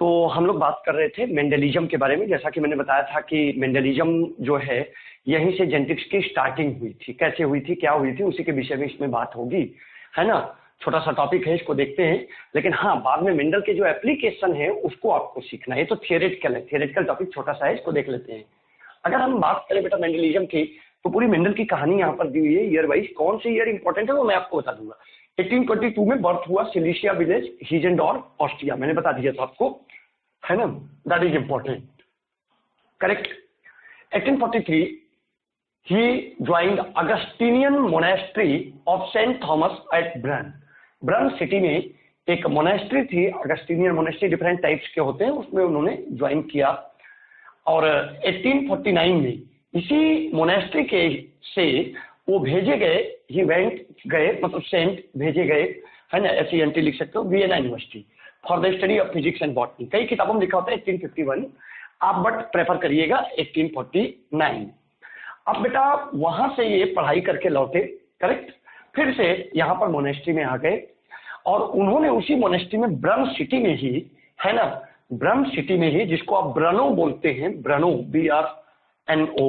तो हम लोग बात कर रहे थे मेंडलिज्म के बारे में। जैसा कि मैंने बताया था कि मेंडलिज्म जो है यहीं से जेनेटिक्स की स्टार्टिंग हुई थी, कैसे हुई थी, क्या हुई थी, उसी के विषय में इसमें बात होगी, है ना। छोटा सा टॉपिक है, इसको देखते हैं। लेकिन हाँ, बाद में मेंडल के जो एप्लीकेशन है उसको आपको सीखना है। ये तो थियोरेटिकल है, थियोरेटिकल टॉपिक छोटा सा है, इसको देख लेते हैं। अगर हम बात करें बेटा मेंडलिज्म की, तो पूरी मेंडल की कहानी यहाँ पर दी हुई है ईयर वाइज। कौन से ईयर इंपॉर्टेंट है वो मैं आपको बता दूंगा। 1822 में बर्थ हुआ, सिलीसिया विलेज, हीजेंडॉर्फ, ऑस्ट्रिया। मैंने बता दिया था आपको, है ना, that is important, correct. 1843 he joined Augustinian monastery of Saint Thomas at Brunn। Brunn city में एक मोनेस्ट्री थी, अगस्टिनियन मोनेस्ट्री डिफरेंट टाइप्स के होते हैं, उसमें उन्होंने ज्वाइन किया। और 1849 में इसी मोनेस्ट्री के से वो भेजे गए, ही वेंट गए, मतलब सेंट भेजे गए, है ना, SENT लिख सकते हो, Vienna university for the study of physics and botany. कई किताबों में लिखा होता है 1851, आप बट प्रेफर करिएगा 1849। अब बेटा वहां से ये पढ़ाई करके लौटे, करेक्ट। फिर से यहाँ पर मोनेस्ट्री में आ गए और उन्होंने उसी मोनेस्ट्री में ब्रन सिटी में ही, है ना, ब्रन सिटी में ही, जिसको आप ब्रनो बोलते हैं, ब्रनो, BRNO,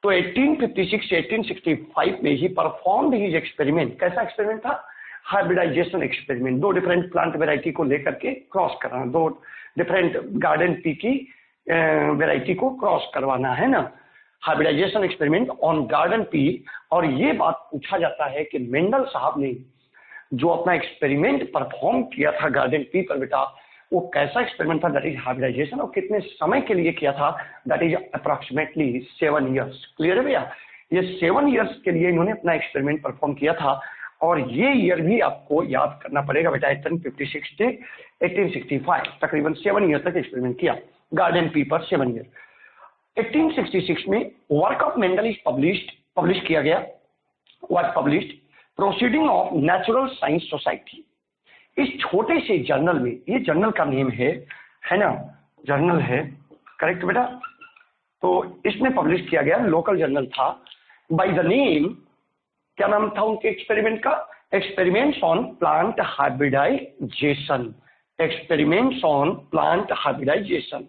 तो 1856 से 1865 में ही परफॉर्म्ड हिज एक्सपेरिमेंट। कैसा एक्सपेरिमेंट था? Hybridisation experiment. दो डिफरेंट प्लांट वेराइटी को लेकर के क्रॉस करना, दो डिफरेंट गार्डन पी की वेराइटी को क्रॉस करवाना, है ना, hybridisation experiment on garden pea. और ये बात पूछा जाता है कि मेंडल साहब ने जो अपना एक्सपेरिमेंट परफॉर्म किया था गार्डन पी पर बेटा, वो कैसा एक्सपेरिमेंट था, दैट इज हाइब्रिडाइजेशन, और कितने समय के लिए किया था, that is approximately 7 years। Clear है भैया? ये 7 years के लिए इन्होंने अपना एक्सपेरिमेंट परफॉर्म किया था। और ये ईयर भी आपको याद करना पड़ेगा बेटा, 1856 से 1865, तकरीबन 7 years तक एक्सपेरिमेंट किया गार्डन पी पर, 7 years। 1866 में work of Mendel is publish किया गया, was published, proceeding of natural science society. इस छोटे से जर्नल में, ये जर्नल का नेम है ना, जर्नल है, करेक्ट बेटा। तो इसमें पब्लिश किया गया, लोकल जर्नल था, बाय द नेम, क्या नाम था उनके एक्सपेरिमेंट का? Experiments on plant hybridisation, experiments on plant hybridisation,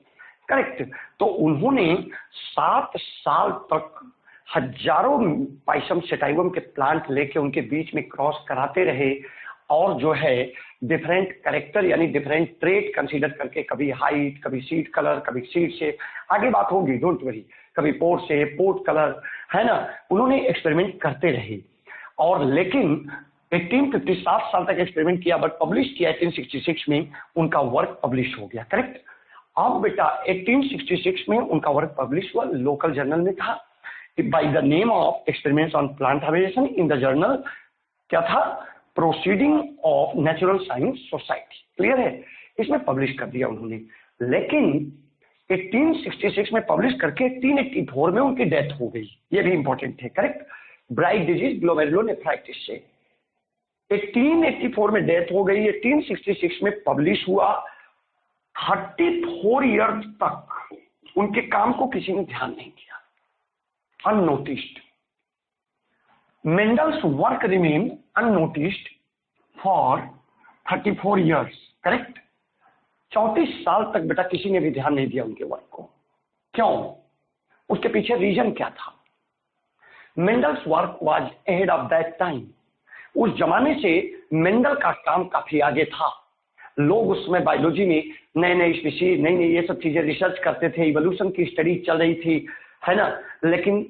correct. तो उन्होंने 7 साल तक हजारों पाइसम सेटाइवम के प्लांट लेके उनके बीच में क्रॉस कराते रहे, और जो है डिफरेंट कैरेक्टर यानी डिफरेंट ट्रेट कंसीडर करके, कभी हाइट, कभी सीड कलर, कभी सीड से, आगे बात होगी, डोंट वरी, कभी पोर्ट से, पोर्ट कलर, है ना, उन्होंने एक्सपेरिमेंट करते रहे। और लेकिन 1850 7 साल तक एक्सपेरिमेंट किया, बट पब्लिश किया 1866 में, उनका वर्क पब्लिश हो गया, करेक्ट। अब बेटा 1866 में उनका वर्क पब्लिश हुआ, लोकल जर्नल में था, by the name of experiments on plant hybridisation. In the journal क्या था? Proceeding of natural science society. Clear है? इसमें पब्लिश कर दिया उन्होंने। लेकिन 1866 में पब्लिश करके 1884 में उनकी डेथ हो गई। ये भी इंपॉर्टेंट है, करेक्ट। ब्राइट डिजीज ग्लोमेरुलोनेफ्राइटिस से 1884 में डेथ हो गई। 1866 में पब्लिश हुआ। 34 ईयर्स तक उनके काम को किसी ने ध्यान नहीं दिया, unnoticed. Mendel's work remain unnoticed for 34 years, correct. 34 साल तक बेटा किसी ने भी ध्यान नहीं दिया उनके वर्क को। क्यों? उसके पीछे रीजन क्या था? Mendel's work was ahead of that time. उस जमाने से मेंडल का काम काफी आगे था। लोग उसमें बायोलॉजी में नए नए स्पीशीज, नई नई ये सब चीजें रिसर्च करते थे, इवोल्यूशन की स्टडी चल रही थी, है ना। लेकिन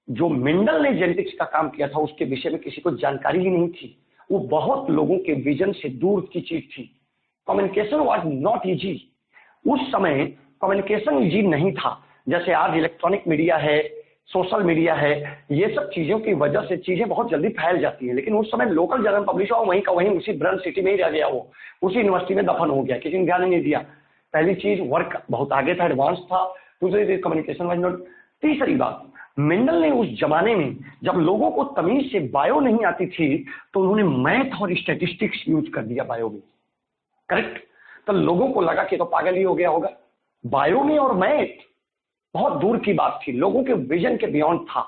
जो मेंडल ने जेनेटिक्स का काम किया था उसके विषय में किसी को जानकारी ही नहीं थी। वो बहुत लोगों के विजन से दूर की चीज थी। Communication was not easy. उस समय कम्युनिकेशन इजी नहीं था। जैसे आज इलेक्ट्रॉनिक मीडिया है, सोशल मीडिया है, ये सब चीजों की वजह से चीजें बहुत जल्दी फैल जाती हैं। लेकिन उस समय लोकल जर्नल पब्लिश हुआ, वहीं का वहीं उसी ब्रन सिटी में ही रह गया, वो उसी यूनिवर्सिटी में दफन हो गया, किसी ने ध्यान नहीं दिया। पहली चीज, वर्क बहुत आगे था, एडवांस था। दूसरी चीज, कम्युनिकेशन वाज नॉट। तीसरी बात, मेंडल ने उस जमाने में जब लोगों को तमीज से बायो नहीं आती थी, तो उन्होंने मैथ और स्टैटिस्टिक्स यूज कर दिया बायो में, करेक्ट। तो लोगों को लगा कि तो पागल ही हो गया होगा। बायो में और मैथ बहुत दूर की बात थी, लोगों के विजन के बियॉन्ड था।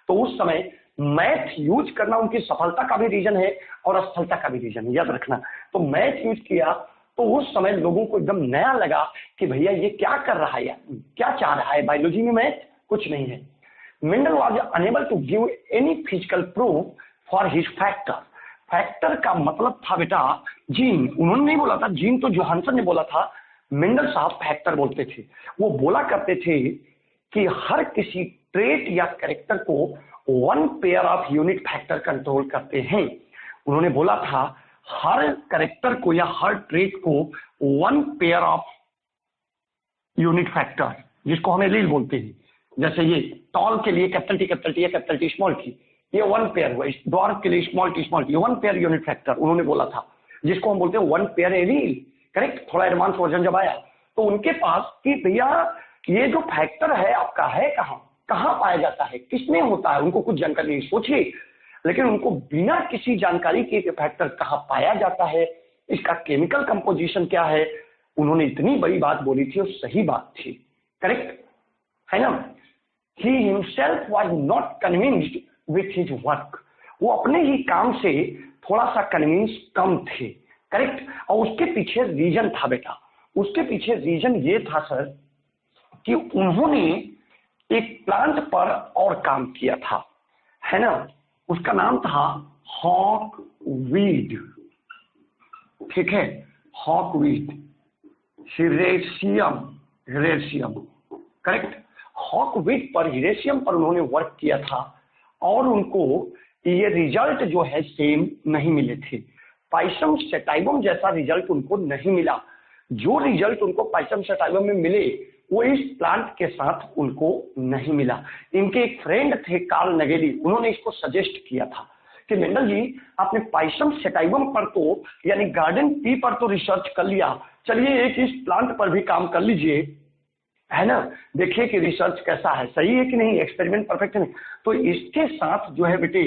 तो उस समय मैथ यूज करना उनकी सफलता का भी रीजन है और असफलता का भी रीजन है, याद रखना। तो मैथ यूज किया तो उस समय लोगों को एकदम नया लगा कि भैया ये क्या कर रहा है, क्या चाह रहा है, बायोलॉजी में मैथ कुछ नहीं है। Mendel was unable to give any physical proof for his factor. Factor का मतलब था बेटा जीन। उन्होंने नहीं बोला था जीन, तो जोहानसन ने बोला था, मेंडल साहब फैक्टर बोलते थे। वो बोला करते थे कि हर किसी ट्रेट या कैरेक्टर को one pair of unit factor control करते हैं। उन्होंने बोला था हर कैरेक्टर को या हर ट्रेट को one pair of unit factor, जिसको हम एलील बोलते हैं, जैसे ये टॉल के लिए कैपिटल टी या कैपिटल टी स्मॉल टी, ये वन पेयर हुआ। डॉर्फ के लिए small T one pair unit factor उन्होंने बोला था, जिसको हम बोलते हैं वन पेयर एलील। करेक्ट। थोड़ा एडवांस वर्जन जब आया तो उनके पास कि भैया ये जो फैक्टर है आपका है कहाँ पाया जाता है, किसमें होता है, उनको कुछ जानकारी नहीं। सोचिए, लेकिन उनको बिना किसी जानकारी के फैक्टर कहाँ पाया जाता है, इसका केमिकल कंपोजिशन क्या है, उन्होंने इतनी बड़ी बात बोली थी और सही बात थी। करेक्ट है ना। He himself was not convinced with his work. वो अपने ही काम से थोड़ा सा कन्विंस कम थे। करेक्ट। और उसके पीछे रीजन था बेटा, उसके पीछे रीजन ये था सर कि उन्होंने एक प्लांट पर और काम किया था, है ना, उसका नाम था हॉकवीड। ठीक है, हॉकवीड, हिरेशियम। करेक्ट। हॉकवीड पर, हिरेशियम पर उन्होंने वर्क किया था और उनको ये रिजल्ट जो है सेम नहीं मिले थे। पाइसम सेटाइवम जैसा रिजल्ट उनको नहीं मिला। जो रिजल्ट उनको पाइसम सेटाइवम में मिले वो इस प्लांट के साथ उनको नहीं मिला। इनके एक फ्रेंड थे कार्ल नगेली, उन्होंने इसको सजेस्ट किया था कि मेंडल जी आपने पाइसम सेटाइवम पर तो यानी गार्डन पी पर तो रिसर्च कर लिया, चलिए एक इस प्लांट पर भी काम कर लीजिए, है ना, देखिए कि रिसर्च कैसा है, सही है कि नहीं, एक्सपेरिमेंट परफेक्ट है नहीं। तो इसके साथ जो है बेटे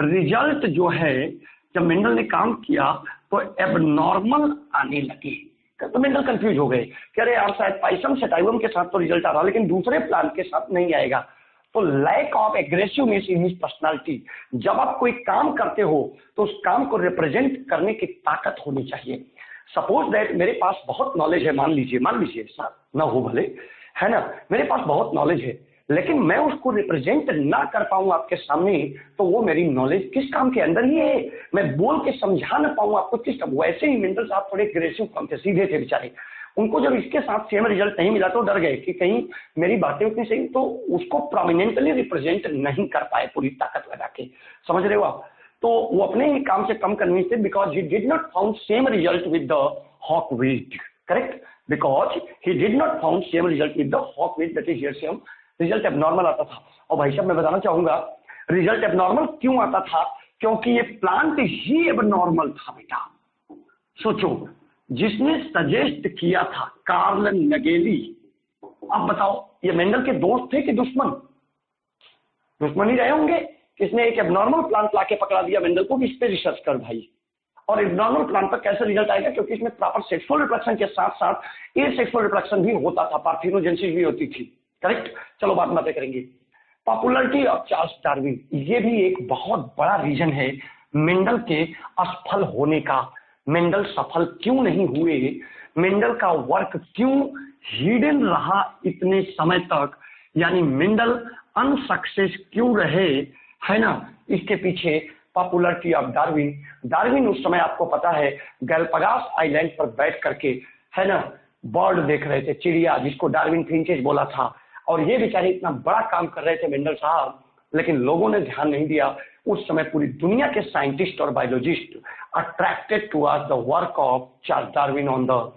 रिजल्ट जो है जब मेंडल ने काम किया तो एबनॉर्मल आने लगे। तो मेंडल कंफ्यूज हो गए कि अरे यार शायद पाइसम सेटाइवम के साथ तो रिजल्ट आ रहा लेकिन दूसरे प्लांट के साथ नहीं आएगा। तो lack of aggressiveness in his personality. जब आप कोई काम करते हो तो उस काम को रिप्रेजेंट करने की ताकत होनी चाहिए। सपोज दैट मेरे पास बहुत नॉलेज है, मान लीजिए ऐसा ना हो भले, है ना, मेरे पास बहुत नॉलेज है लेकिन मैं उसको रिप्रेजेंट ना कर पाऊं आपके सामने, तो वो मेरी नॉलेज किस काम के अंदर ही है, मैं बोल के समझा ना पाऊं आपको किस काम। वैसे ही मेंडल साहब थोड़े एग्रेसिव कम थे, सीधे थे बेचारे। उनको जब इसके साथ सेम रिजल्ट नहीं मिला तो डर गए कि कहीं मेरी बातें उतनी सही, तो उसको प्रोमिनेंटली रिप्रेजेंट नहीं कर पाए पूरी ताकत लगा के। समझ रहे हो आप। तो वो अपने ही काम से कम कन्विंस थे because he did not found same result with the hawkweed. Correct. Because he did not found same result with the hawkweed, that is Hieracium. Result abnormal आता था। और भाई साहब मैं बताना चाहूंगा रिजल्ट एबनॉर्मल क्यों आता था, क्योंकि ये प्लांट ही एबनॉर्मल था बेटा। सोचो, जिसने सजेस्ट किया था कार्ल नगेली, अब बताओ ये मेंडल के दोस्त थे कि दुश्मन? दुश्मन ही रहे होंगे। किसने एक एबनॉर्मल प्लांट लाके पकड़ा दिया मेंडल को कि इस पे रिसर्च कर भाई। और एबनॉर्मल प्लांट पर कैसे रिजल्ट आएगा, क्योंकि इसमें प्रॉपर सेक्सुअल रिप्रोडक्शन के साथ साथ एसेक्सुअल रिप्रोडक्शन भी होता था, पार्थिनोजेनेसिस भी होती थी। करेक्ट। चलो बातें करेंगे। पॉपुलैरिटी ऑफ चार्ल्स डार्विन, ये भी एक बहुत बड़ा रीजन है मेंडल के असफल होने का। मेंडल सफल क्यों नहीं हुए, मेंडल का वर्क क्यों हिडन रहा इतने समय तक, यानी मेंडल अनसक्सेस क्यों रहे, है ना, इसके पीछे पॉपुलैरिटी ऑफ डार्विन। डार्विन उस समय आपको पता है गैलापागोस आइलैंड पर बैठ करके, है ना, बर्ड देख रहे थे, चिड़िया, जिसको डार्विन फिंचेस बोला था। और ये बेचारे इतना बड़ा काम कर रहे थे मेंडल साहब, लेकिन लोगों ने ध्यान नहीं दिया। उस समय पूरी दुनिया के साइंटिस्ट और biologist attracted towards the work of Charles Darwin on the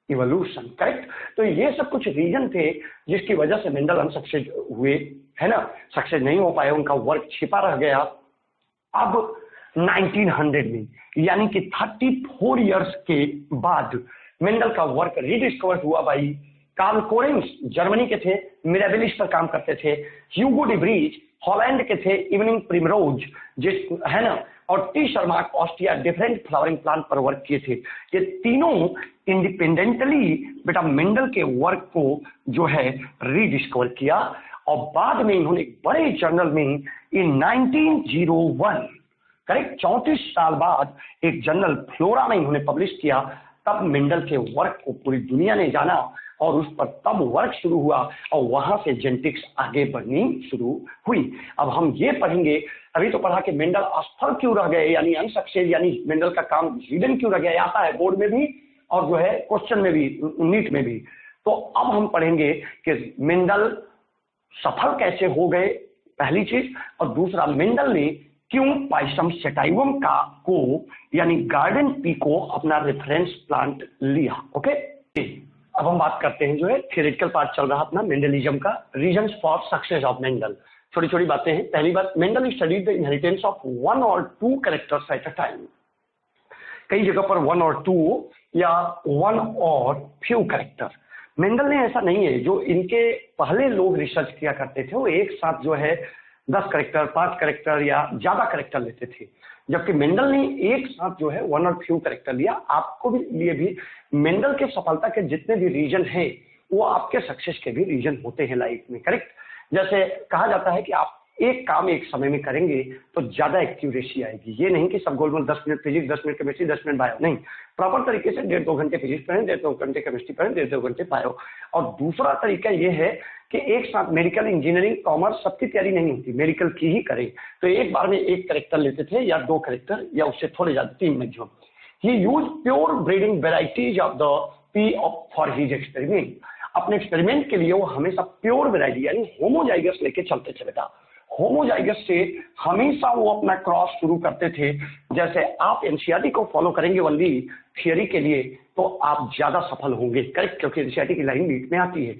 evolution. Correct. तो ये सब कुछ रीजन थे जिसकी वजह से मेंडल अनसक्सेस हुए, है ना, सक्सेस नहीं हो पाए, उनका वर्क छिपा रह गया। अब 1900 में यानी कि 34 इयर्स के बाद मेंडल का वर्क रीडिस्कवर हुआ भाई। कार्ल कोरेंस जर्मनी के थे, मिराबिलिस पर काम करते थे। ह्यूगो डी व्रीज हॉलैंड के थे, इवनिंग प्रिमरोज जिस, है ना, और T Sharma Austria different flowering plant पर वर्क किए थे। ये तीनों इंडिपेंडेंटली बेटा मेंडल के वर्क को जो है रीडिस्कवर किया। और बाद में इन्होंने एक बड़े जर्नल में इन 1901, करेक्ट, 34 साल बाद एक जर्नल फ्लोरा में इन्होंने पब्लिश किया तब मेंडल के वर्क को पूरी दुनिया ने जाना और उस पर तब वर्क शुरू हुआ और वहां से जेनेटिक्स आगे बढ़नी शुरू हुई। अब हम ये पढ़ेंगे, अभी तो पढ़ा कि मेंडल असफल क्यों रह गए, यानी अनसक्सेस, यानी मेंडल का काम हिडन क्यों रह गया, आता है बोर्ड में भी और जो है क्वेश्चन में भी, नीट में भी। तो अब हम पढ़ेंगे कि मेंडल सफल कैसे हो गए, पहली चीज, और दूसरा मेंडल ने क्यों पाइसम सेटाइवम का को यानी गार्डन पी को अपना रेफरेंस प्लांट लिया। ओके, अब हम बात करते हैं जो है थियोरेटिकल पार्ट चल रहा अपना मेंडलिज्म का, reasons for success of Mendel. छोटी छोटी बातें हैं। पहली बात, Mendel studied the inheritance of 1 or 2 characters at a time. कई जगह पर 1 or 2 या 1 or few कैरेक्टर। मेंडल ने ऐसा नहीं है, जो इनके पहले लोग रिसर्च किया करते थे वो एक साथ जो है 10 कैरेक्टर, 5 कैरेक्टर या ज्यादा कैरेक्टर लेते थे, जबकि मेंडल ने एक साथ जो है 1 or few कैरेक्टर लिया। आपको भी लिए भी मेंडल के सफलता के जितने भी रीजन है वो आपके सक्सेस के भी रीजन होते हैं लाइफ में, करेक्ट। जैसे कहा जाता है कि आप एक काम एक समय में करेंगे तो ज्यादा एक्यूरेसी आएगी। ये नहीं कि सब गोलमोल 10 minute physics, 10 minute chemistry, 10 minute bio, नहीं, प्रॉपर तरीके से 1.5-2 घंटे फिजिक्स पढ़ें, 1.5-2 घंटे केमिस्ट्री पढ़ें, 1.5-2 घंटे बायो। और दूसरा तरीका ये है कि एक साथ मेडिकल, इंजीनियरिंग, कॉमर्स सबकी तैयारी नहीं होती, मेडिकल की ही करें तो एक बार में एक कैरेक्टर लेते थे या 2 कैरेक्टर या उससे थोड़े ज्यादा, 3 maximum. He use pure breeding varieties of the P of for his experiment. अपने एक्सपेरिमेंट के लिए वो हमेशा प्योर वेराइटी यानी होमोजाइगस लेके चलते थे बेटा। होमोजाइगस से हमेशा वो अपना क्रॉस शुरू करते थे। जैसे आप एनसीईआरटी को फॉलो करेंगे ओनली थियरी के लिए तो आप ज्यादा सफल होंगे, करेक्ट, क्योंकि एनसीईआरटी की लाइन बीच में आती है।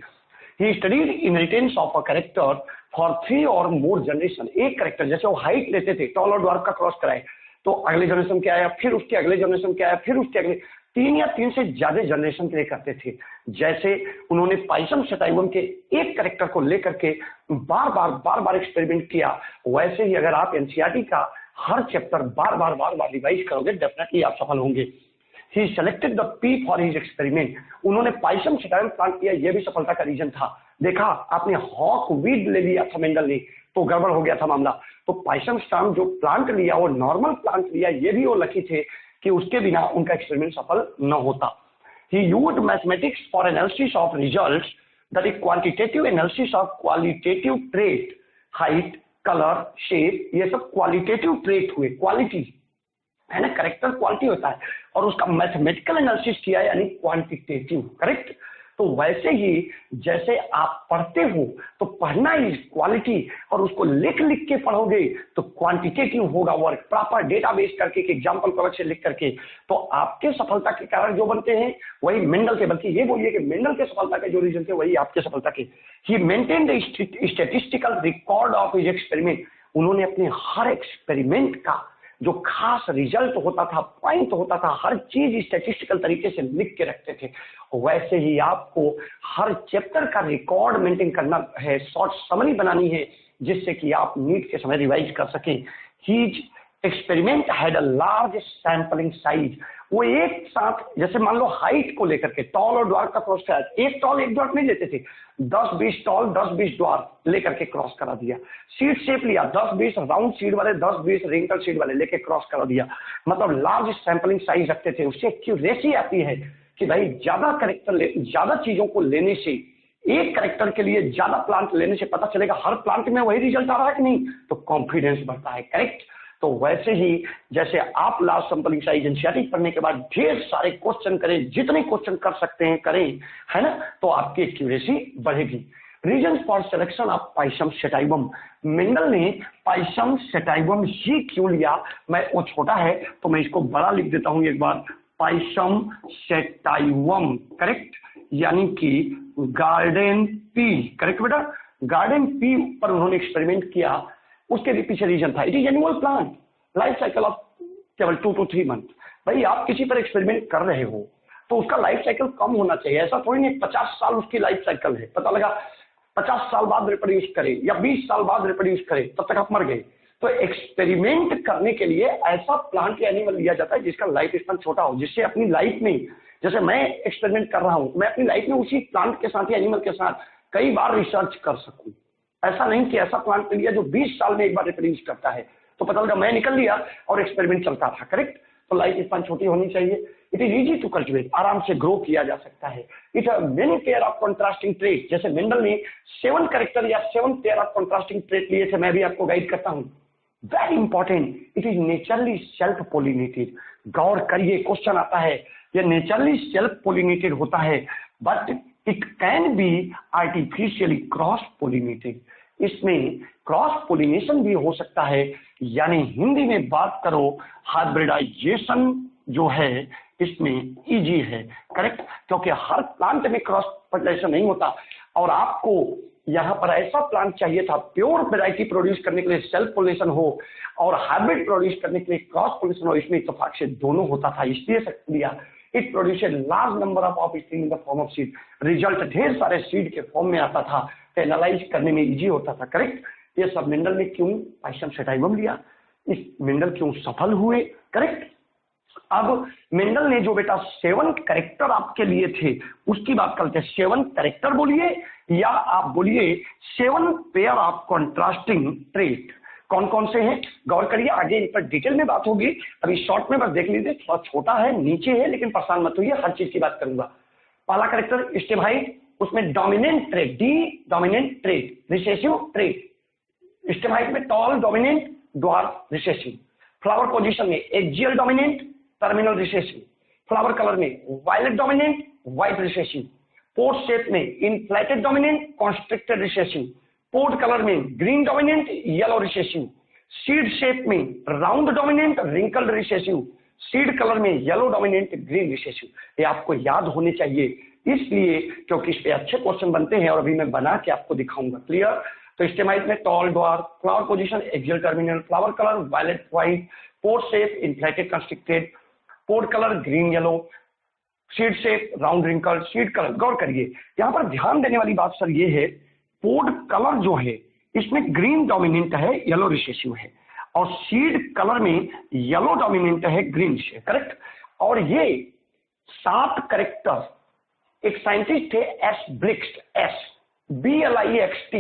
He studied inheritance of a character for 3 or more generation. एक कैरेक्टर, जैसे वो हाइट लेते थे, टॉल और ड्वार्फ का क्रॉस कराए तो अगले जनरेशन क्या आया, फिर उसके अगले जनरेशन क्या आया, फिर उसके अगले 3 या 3 से ज्यादा जनरेशन के लिए करते थे। जैसे उन्होंने पाइसम सेटाइवम के एक कैरेक्टर को लेकर के बार बार एक्सपेरिमेंट किया, वैसे ही अगर आप एनसीईआरटी का हर चैप्टर बार बार रिवाइज करोगे डेफिनेटली आप सफल होंगे। He selected the pea for his experiment। उन्होंने पाइसम सेटाइवम प्लांट किया, यह भी सफलता का रीजन था। देखा आपने हॉकवीड ले लिया था मेंडल ने तो गड़बड़ हो गया था मामला। तो पाइसम स्टाम जो प्लांट लिया वो नॉर्मल प्लांट लिया, ये भी वो लकी थे कि उसके बिना उनका एक्सपेरिमेंट सफल न होता। He used mathematics for analysis of results, that is quantitative analysis of qualitative trait, height, color, shape, ये सब क्वालिटेटिव ट्रेट हुए, क्वालिटी है ना, करेक्टर क्वालिटी होता है, और उसका मैथमेटिकल एनालिसिस किया यानी क्वांटिटेटिव, करेक्ट। तो वैसे ही जैसे आप पढ़ते हो तो पढ़ना इज क्वालिटी और उसको लिख के पढ़ोगे तो क्वांटिटेटिव होगा वर्क, प्रॉपर डेटाबेस करके, एग्जांपल कवर से लिख करके। तो आपके सफलता के कारण जो बनते हैं वही मेंडल के, बल्कि ये बोलिए कि मेंडल के सफलता के जो रीजन थे वही आपके सफलता के। He maintain the statistical record of his experiment. उन्होंने अपने हर एक्सपेरिमेंट का जो खास रिजल्ट होता था, पॉइंट होता था, हर चीज स्टैटिस्टिकल तरीके से लिख के रखते थे। वैसे ही आपको हर चैप्टर का रिकॉर्ड मेंटेन करना है, शॉर्ट समरी बनानी है जिससे कि आप नीट के समय रिवाइज कर सकें। His experiment had a large sampling size. वो एक साथ जैसे मान लो हाइट को लेकर के टॉल और ड्वार्फ का क्रॉस करा, एक टॉल एक ड्वार्फ नहीं लेते थे, 10-20 टॉल 10-20 ड्वार्फ लेकर के क्रॉस करा दिया। सीड शेप लिया, 10-20 राउंड सीड वाले, 10-20 रिंकल सीड वाले लेके क्रॉस करा दिया। मतलब लार्ज सैंपलिंग साइज रखते थे। उससे एक्यूरेसी आती है कि भाई ज्यादा कैरेक्टर, ज्यादा चीजों को लेने से, एक कैरेक्टर के लिए ज्यादा प्लांट लेने से पता चलेगा हर प्लांट में वही रिजल्ट आ रहा है कि नहीं, तो कॉन्फिडेंस बढ़ता है, करेक्ट। तो वैसे ही जैसे आप लार्ज सैंपलिंग साइज एनसीईआरटी पढ़ने के बाद ढेर सारे क्वेश्चन करें, जितने क्वेश्चन कर सकते हैं करें, है ना, तो आपकी एक्यूरेसी बढ़ेगी। Reason for selection of Pisum sativum. Mendel ने पाइसम सेटाइवम ही क्यों लिया, मैं वो छोटा है तो मैं इसको बड़ा लिख देता हूं एक बार, पाइसम सेटाइवम, करेक्ट, यानी कि गार्डन पी, करेक्ट बेटा, गार्डन पी पर उन्होंने एक्सपेरिमेंट किया। उसके भी पीछे रीजन था, it is annual plant, life cycle of केवल 2 to 3 मंथ। भाई आप किसी पर एक्सपेरिमेंट कर रहे हो तो उसका लाइफ साइकिल कम होना चाहिए। ऐसा थोड़ी नहीं 50 साल उसकी लाइफ साइकिल है, पता लगा 50 साल बाद रिप्रोड्यूस करे या 20 साल बाद रिप्रोड्यूस करे, तब तक आप मर गए। तो एक्सपेरिमेंट करने के लिए ऐसा प्लांट या एनिमल लिया जाता है जिसका लाइफ स्पैन छोटा हो, जिससे अपनी लाइफ में, जैसे मैं एक्सपेरिमेंट कर रहा हूं, मैं अपनी लाइफ में उसी प्लांट के साथ या एनिमल के साथ कई बार रिसर्च कर सकूं। ऐसा नहीं कि ऐसा प्लांट लिया जो 20 साल में एक बार रिप्रोड्यूस करता है, तो पता लगा मैं निकल लिया और एक्सपेरिमेंट चलता था, करेक्ट। तो लाइफ स्पैन छोटी होनी चाहिए। It is easy to cultivate, आराम से ग्रो किया जा सकता है। It have many pair of contrasting trait, जैसे मेंडल ने 7 कैरेक्टर या 7 पेयर ऑफ कॉन्ट्रास्टिंग ट्रेट लिए थे, मैं भी आपको गाइड करता हूं। Very important, it is naturally self pollinated. गौर करिए, क्वेश्चन आता है, ये नेचुरली सेल्फ पोलिनेटेड होता है, but it can be artificially cross pollinated. इसमें क्रॉस पोलिनेशन भी हो सकता है, यानी हिंदी में बात करो हाइब्रिडाइजेशन जो है इसमें इजी है, करेक्ट, क्योंकि हर प्लांट में क्रॉस फर्टिलाइजेशन नहीं होता। और आपको यहाँ पर ऐसा प्लांट चाहिए था प्योर वैरायटी प्रोड्यूस करने के लिए सेल्फ पोलिनेशन हो और हाइब्रिड प्रोड्यूस करने के लिए क्रॉस पोलिनेशन हो, इसमें इत्तेफाक से दोनों होता था, इसलिए लिया। It produce large number of offspring in the form of seed, result ढेर सारे सीड के फॉर्म में आता था, एनालाइज करने में इजी होता था, करेक्ट। ये सब मेंडल ने क्यों पाइसम सेटाइवम लिया, इस मेंडल क्यों सफल हुए, करेक्ट। अब मेंडल ने जो बेटा 7 कैरेक्टर आपके लिए थे उसकी बात करते हैं। 7 कैरेक्टर बोलिए या आप बोलिए 7 पेयर ऑफ कॉन्ट्रास्टिंग ट्रेट। कौन कौन से हैं गौर करिए, आगे इन पर डिटेल में बात होगी, अभी शॉर्ट में बस देख लीजिए, थोड़ा छोटा है नीचे है, लेकिन परेशान मत होइए, हर चीज की बात करूंगा। पहला कैरेक्टर स्टेम हाइट, उसमें dominant trait, D dominant trait, recessive trait. Stem height में tall dominant, dwarf recessive. Flower position में axial dominant, terminal recessive. Flower colour में violet dominant, white recessive. Pod shape में inflated dominant, constricted recessive. Pod colour में green dominant, yellow recessive. Seed shape में round dominant, wrinkled recessive. Seed colour में yellow dominant, green recessive. ये आपको याद होने चाहिए, इसलिए क्योंकि इस पे अच्छे क्वेश्चन बनते हैं और अभी मैं बना के आपको दिखाऊंगा, क्लियर। तो स्टेमाइट में tall dwarf, flower position axial terminal, flower colour violet white, pod shape inflated constricted, pod colour green yellow, seed shape round wrinkle, seed colour. गौर करिए यहाँ पर ध्यान देने वाली बात सर ये है, पोर्ट कलर जो है इसमें ग्रीन डोमिनेंट है, येलो रिसेसिव है, और सीड कलर में येलो डोमिनेंट है, ग्रीन से, करेक्ट। और ये 7 कैरेक्टर, एक साइंटिस्ट थे एस ब्लिक्स्ट, BLIXT,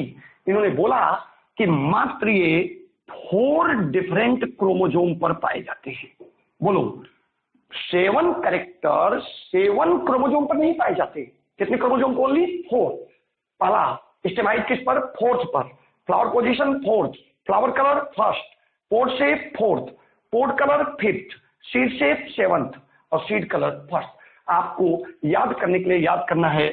इन्होंने बोला कि मात्र ये 4 डिफरेंट क्रोमोजोम पर पाए जाते हैं। बोलो 7 कैरेक्टर 7 क्रोमोजोम पर नहीं पाए जाते, कितने क्रोमोजोम? ओनली 4। पहला स्टेमाइट किस पर? 4th पर। Flower position 4th, flower colour 1st, port shape 4th, pod colour 5th, seed shape 7th और सीड कलर 1st। आपको याद करने के लिए याद करना है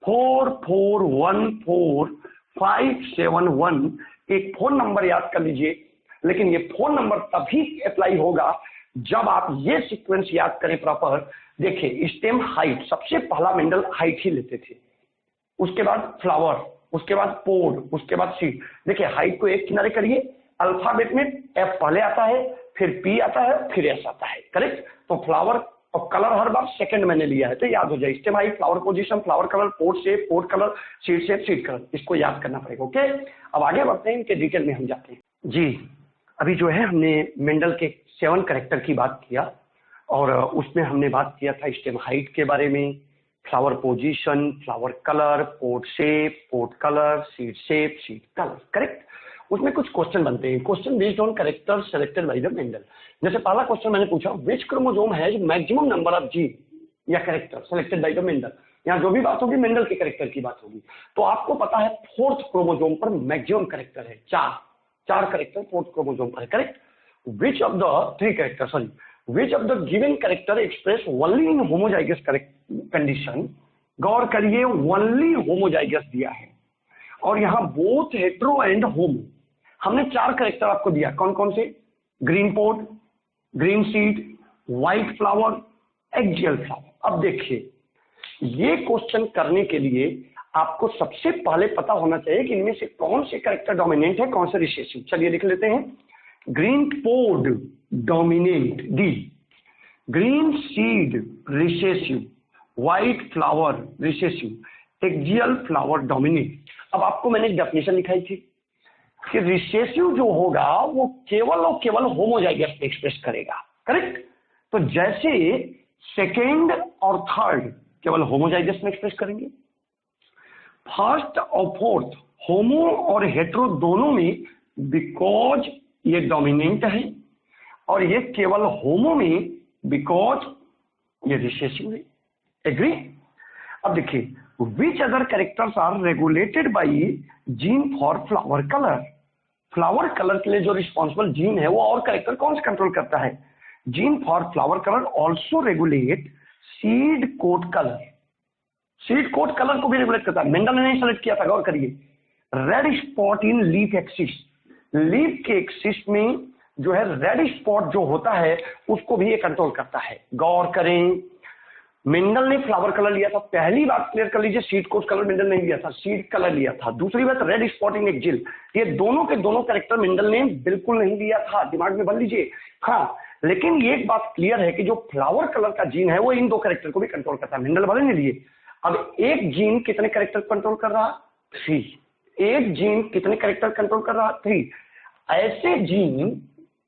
441451, एक फोन नंबर याद कर लीजिए। लेकिन ये फोन नंबर तभी अप्लाई होगा जब आप ये सीक्वेंस याद करें प्रॉपर। देखिए स्टेम हाइट, सबसे पहला मेंडल हाइट ही लेते थे, उसके बाद फ्लावर, उसके बाद पोड, उसके बाद सीड। देखिए हाइट को एक किनारे करिए, अल्फाबेट में एफ पहले आता है, फिर पी आता है, फिर एस आता है, करेक्ट। तो फ्लावर और कलर हर बार सेकंड मैंने लिया है, तो याद हो जाए stem height, flower position, flower colour, pod shape, pod colour, seed shape, seed colour, इसको याद करना पड़ेगा। ओके, अब आगे बढ़ते हैं, इनके डिटेल में हम जाते हैं जी। अभी जो है हमने मेंडल के 7 कैरेक्टर की बात किया और उसमें हमने बात किया था स्टेम हाइट के बारे में, flower position, flower colour, pod shape, pod colour, seed shape, seed colour, correct. उसमें कुछ क्वेश्चन बनते हैं, question based on character selected by the Mendel. जैसे पहला क्वेश्चन मैंने पूछा, which chromosome has maximum number of gene या character selected by the Mendel. यहाँ जो भी बात होगी मेंडल के कैरेक्टर की बात होगी। तो आपको पता है 4th क्रोमोसोम पर मैक्सिमम कैरेक्टर है, 4 कैरेक्टर 4th क्रोमोसोम पर है, correct. Which of the 3 character, sorry, which of the given character express only in homozygous condition। गौर करिए only homozygous दिया है और यहाँ both hetero and homo। हमने 4 कैरेक्टर आपको दिया, कौन कौन से? Green port, green seed, white flower, axial flower. अब देखिए ये क्वेश्चन करने के लिए आपको सबसे पहले पता होना चाहिए कि इनमें से कौन से कैरेक्टर डोमिनेंट है, कौन से रिसेसिव। चलिए लिख लेते हैं, green port dominant D, green seed recessive, white flower recessive, axial flower dominant. अब आपको मैंने डेफिनेशन लिखाई थी कि रिसेसिव जो होगा वो केवल और केवल होमोजाइगस में एक्सप्रेस करेगा, करेक्ट। तो जैसे सेकेंड और थर्ड केवल होमोजाइगस में एक्सप्रेस करेंगे, फर्स्ट और फोर्थ होमो और हेट्रो दोनों में बिकॉज ये डोमिनेंट है, और ये केवल होमो में बिकॉज ये रिसेसिव है। एग्री? अब देखिए, which other characters are regulated by gene for flower colour. Flower colour के लिए जो रिस्पॉन्सिबल जीन है वो और कैरेक्टर कौन से कंट्रोल करता है? Gene for flower colour also regulate seed coat colour. Seed coat colour को भी रेगुलेट करता है। मेंडल ने सेलेक्ट किया था, गौर करिए, red spot in leaf axis. Leaf के एक्सिस में जो है रेड स्पॉट जो होता है उसको भी ये कंट्रोल करता है। गौर करें, मेंडल ने फ्लावर कलर लिया था। पहली बात क्लियर कर लीजिए, सीड कोट कलर मेंडल नहीं लिया था, सीड कलर लिया था। दूसरी बात, रेड स्पॉट इन एक्जिल, ये दोनों के दोनों कैरेक्टर मेंडल ने बिल्कुल नहीं लिया था, दिमाग में बन लीजिए। हाँ, लेकिन ये एक बात क्लियर है कि जो फ्लावर कलर का जीन है वो इन दो कैरेक्टर को भी कंट्रोल करता है। मेंडल भले नहीं लिए। अब एक जीन कितने कैरेक्टर कंट्रोल कर रहा? 3। एक जीन कितने कैरेक्टर कंट्रोल कर रहा? 3। ऐसे जीन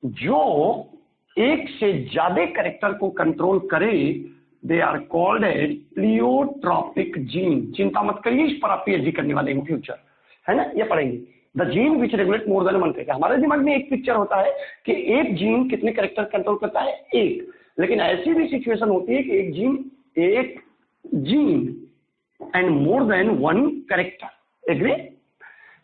जो एक से ज्यादा कैरेक्टर को कंट्रोल करे, they are called as pleiotropic gene. चिंता मत करिए, इस पर आप पीएचडी करने वाले इन फ्यूचर, है ना, ये पढ़ेंगे। The gene which regulate more than one character. हमारे दिमाग में एक पिक्चर होता है कि एक जीन कितने कैरेक्टर कंट्रोल करता है? एक। लेकिन ऐसी भी सिचुएशन होती है कि एक gene and more than one character. Agree?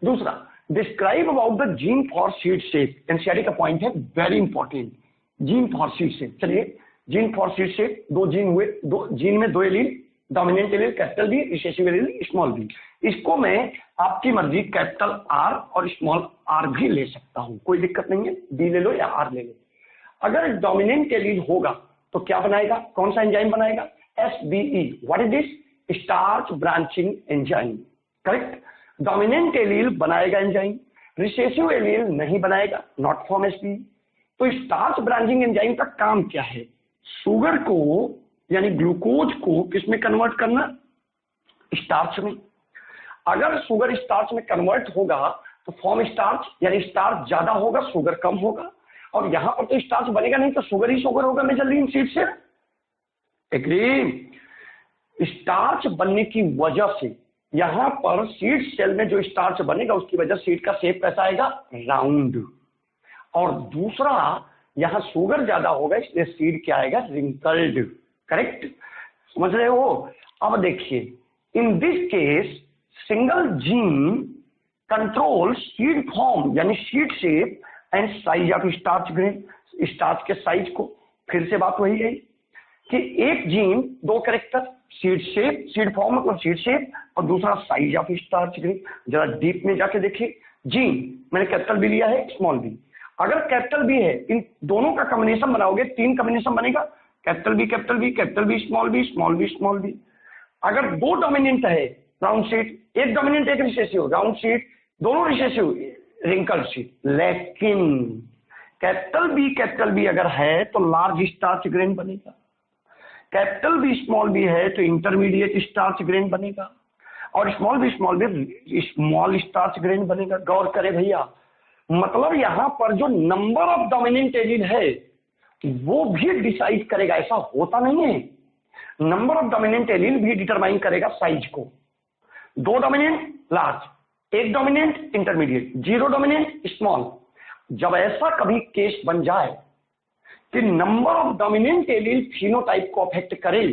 दूसरा, describe about the gene for seed shape. NCERT का पॉइंट है, very important, gene for seed shape. चलिए, जीन फॉर सीड शेप, दो जीन हुए, दो जीन में दो allele, dominant allele capital B, recessive allele small B. इसको मैं आपकी मर्जी कैपिटल आर और स्मॉल आर भी ले सकता हूं, कोई दिक्कत नहीं है, बी ले लो या आर ले लो। अगर डोमिनेंट एलील होगा तो क्या बनाएगा? कौन सा एंजाइम बनाएगा? SBE। What is this? Starch branching enzyme. Correct? Dominant allele बनाएगा एंजाइम, रिसेसिव एलील नहीं बनाएगा, नॉट फॉर्म SBE। तो स्टार्च ब्रांचिंग एंजाइम का काम क्या है? शुगर को यानी ग्लूकोज को किसमें कन्वर्ट करना? स्टार्च में। अगर शुगर स्टार्च में कन्वर्ट होगा तो फॉर्म स्टार्च, यानी स्टार्च ज्यादा होगा, शुगर कम होगा। और यहां पर तो स्टार्च बनेगा नहीं, तो शुगर ही शुगर होगा मेजरली इन सीड से। एग्री? स्टार्च बनने की वजह से यहां पर सीड सेल में जो स्टार्च बनेगा उसकी वजह सीड का शेप कैसा आएगा? राउंड। और दूसरा, यहां शुगर ज्यादा होगा इसलिए सीड क्या आएगा? रिंकल्ड। करेक्ट? समझ रहे हो? अब देखिए, in this case single gene control seed form यानी seed shape and size of starch grain. Starch के साइज को, फिर से बात वही है कि एक जीन दो character, seed shape, seed form मतलब सीड शेप, और दूसरा साइज ऑफ स्टार्च ग्रेन। जरा डीप में जाके देखिए, जीन मैंने कैपिटल बी लिया है, स्मॉल बी। अगर कैपिटल बी है, इन दोनों का कॉम्बिनेशन बनाओगे, 3 कॉम्बिनेशन बनेगा, capital B capital B, capital B small B, small B small B. अगर दो डोमिनेंट है, राउंड शीट, एक डोमिनेंट एक रिसेसिव, राउंड शीट, दोनों रिसेसिव, रिंकल शीट। लेकिन कैपिटल बी अगर है तो लार्ज स्टार्च ग्रेन बनेगा, कैपिटल बी स्मॉल बी है तो इंटरमीडिएट स्टार्च ग्रेन बनेगा, और small B small starch grain बनेगा। गौर करें भैया, मतलब यहां पर जो नंबर ऑफ डोमिनेंट एलील है वो भी डिसाइड करेगा, ऐसा होता नहीं है। नंबर ऑफ डोमिनेंट एलील भी डिटरमाइन करेगा साइज को। 2 dominant large, 1 dominant intermediate, 0 dominant small. जब ऐसा कभी केस बन जाए कि number of dominant allele phenotype को अफेक्ट करे,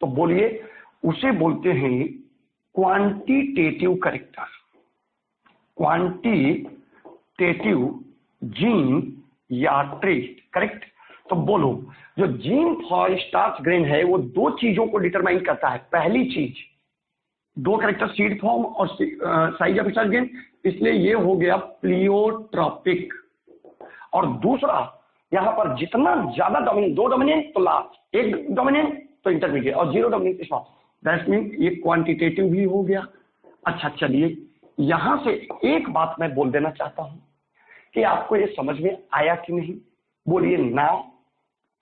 तो बोलिए उसे बोलते हैं क्वांटिटेटिव कैरेक्टर, क्वांटिटेटिव जीन या ट्रेट। करेक्ट? तो बोलो, जो जीन फॉर स्टार्च ग्रेन है वो 2 चीजों को डिटरमाइन करता है। पहली चीज, 2 कैरेक्टर, सीड फॉर्म और साइज ऑफ स्टार्च ग्रेन, इसलिए ये हो गया प्लियोट्रॉपिक। और दूसरा, यहां पर जितना ज्यादा डोमिनेंट, 2 डोमिनेंट तो लार्ज, 1 डोमिनेंट तो इंटरमीडिएट, और 0 डोमिनेंट स्मॉल, दैट मीन ये क्वांटिटेटिव भी हो गया। अच्छा, चलिए यहां से एक बात मैं बोल देना चाहता हूं कि आपको ये समझ में आया कि नहीं? बोलिए ना।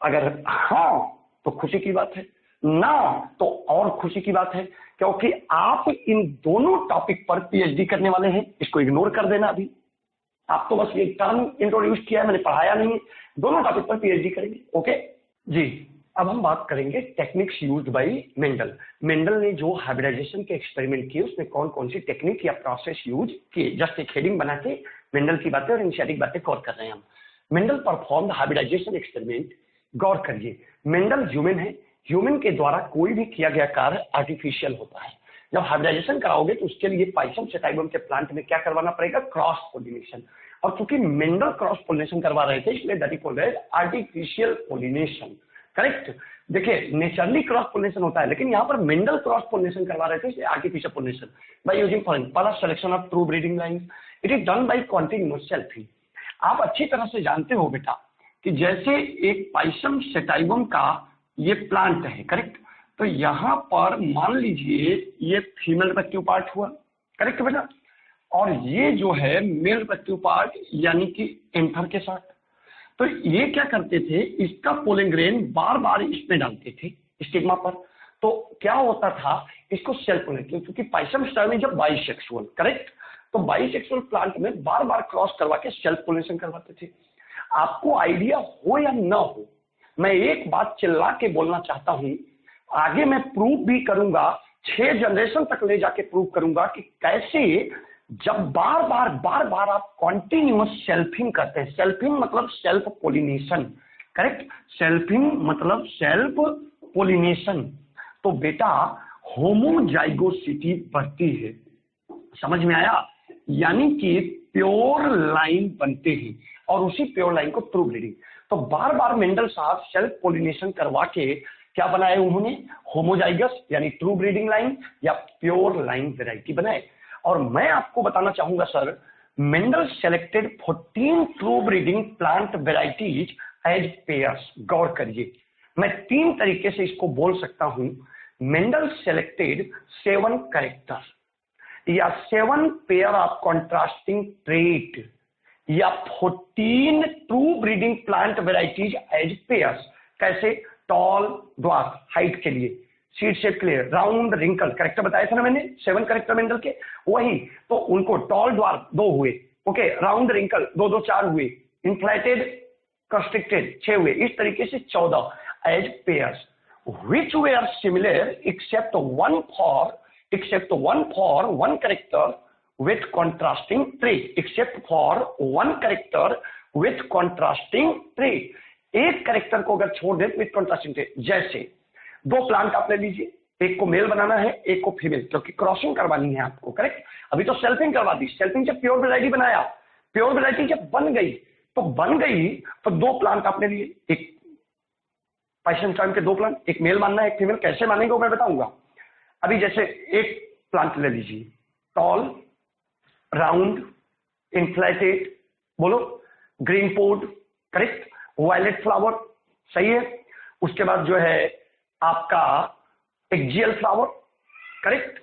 अगर हाँ तो खुशी की बात है, ना तो और खुशी की बात है, क्योंकि आप इन दोनों टॉपिक पर पीएचडी करने वाले हैं। इसको इग्नोर कर देना अभी, आप तो बस ये टर्म इंट्रोड्यूस किया है, मैंने पढ़ाया नहीं है। दोनों टॉपिक पर पीएचडी करेंगे। ओके जी। अब हम बात करेंगे techniques used by Mendel. Mendel ने जो हाइब्रिडाइजेशन के एक्सपेरिमेंट किए उसमें कौन कौन सी टेक्निक या प्रोसेस यूज किए, जस्ट एक हेडिंग बना के मेंडल की बातें और इनिशिएटिव बातें कवर कर रहे हैं हम। Mendel perform hybridisation experiment. गौर करिए, मेंडल ह्यूमन है, ह्यूमन के द्वारा कोई भी किया गया कार्य आर्टिफिशियल होता है। जब हाइब्रिडाइजेशन कराओगे तो उसके लिए पाइसम सेटाइवम के प्लांट में क्या करवाना पड़ेगा, क्रॉस पोलिनेशन। और क्योंकि मेंडल क्रॉस पोलिनेशन करवा रहे थे इसलिए that is called as artificial pollination. Correct. देखिए नेचुरली क्रॉस पोलिनेशन होता है, लेकिन यहाँ पर मेंडल क्रॉस पोलिनेशन करवा रहे थे इसलिए आर्टिफिशियल पोलिनेशन बाय यूजिंग पहला selection of true breeding lines. It is done by continuous selfing. आप अच्छी तरह से जानते हो बेटा कि जैसे एक पाइसम सेटाइवम का ये प्लांट है, करेक्ट, तो यहां पर मान लीजिए ये फीमेल रिप्रोडक्टिव पार्ट हुआ, करेक्ट बेटा, और ये जो है मेल रिप्रोडक्टिव पार्ट यानी कि एंथर के साथ। तो ये क्या करते थे, इसका पोलन ग्रेन बार बार इसमें डालते थे स्टिग्मा पर, तो क्या होता था इसको सेल्फ पोलिनेशन, क्योंकि पाइसम सेटाइवम जब बाइसेक्सुअल, करेक्ट, तो बाइसेक्सुअल प्लांट में बार बार क्रॉस करवा के सेल्फ पोलिनेशन करवाते थे। आपको आइडिया हो या ना हो, मैं एक बात चिल्ला के बोलना चाहता हूं, आगे मैं प्रूव भी करूंगा, 6 जनरेशन तक ले जाके प्रूव करूंगा कि कैसे जब बार बार आप कॉन्टिन्यूअस सेल्फिंग करते हैं। सेल्फिंग मतलब सेल्फ पोलिनेशन, करेक्ट, सेल्फिंग मतलब सेल्फ पोलिनेशन, तो बेटा होमोजाइगोसिटी बढ़ती है। समझ में आया? यानी कि प्योर लाइन बनते हैं और उसी प्योर लाइन को ट्रू ब्रीडिंग। तो बार बार मेंडल साहब सेल्फ पोलिनेशन करवा के क्या बनाए उन्होंने, होमोजाइगस यानी ट्रू ब्रीडिंग लाइन या प्योर लाइन वैरायटी बनाए। और मैं आपको बताना चाहूंगा sir, Mendel selected 14 true breeding plant varieties as pairs. गौर करिए, मैं 3 तरीके से इसको बोल सकता हूं। मेंडल सेलेक्टेड 7 कैरेक्टर या 7 पेयर ऑफ कॉन्ट्रास्टिंग ट्रेट या 14 true breeding plant varieties as pairs. कैसे? टॉल, ड्वार्फ हाइट के लिए, सीड शेप के लिए, राउंड, रिंकल, करेक्टर बताया था ना मैंने, 7 करेक्टर मेंडल के, वही तो उनको टॉल ड्वार्फ 2 हुए, ओके, राउंड रिंकल 2 2 4 हुए, इन्फ्लेटेड कंस्ट्रिक्टेड 6 हुए, इस तरीके से 14 as pairs, which were similar except one for one character with contrasting trait, except for one character with contrasting trait। एक कैरेक्टर को अगर छोड़ दें विथ कॉन्ट्रास्टिंग ट्रेट। जैसे 2 प्लांट आप ले लीजिए, एक को मेल बनाना है एक को फीमेल, क्योंकि क्रॉसिंग करवानी है आपको, करेक्ट। अभी तो सेल्फिंग करवा दी, सेल्फिंग जब प्योर वैरायटी बनाया, प्योर वैरायटी जब बन गई तो 2 प्लांट आपने लिए, एक पाइसम सेटाइवम के 2 प्लांट, एक मेल मानना है एक फीमेल। कैसे मानेंगे वो मैं बताऊंगा। अभी जैसे एक प्लांट ले लीजिए, टॉल, राउंड, इन्फ्लेटेड, बोलो, ग्रीन पोड, करेक्ट, वायलेट फ्लावर, सही है। उसके बाद जो है आपका एक्जियल फ्लावर, करेक्ट।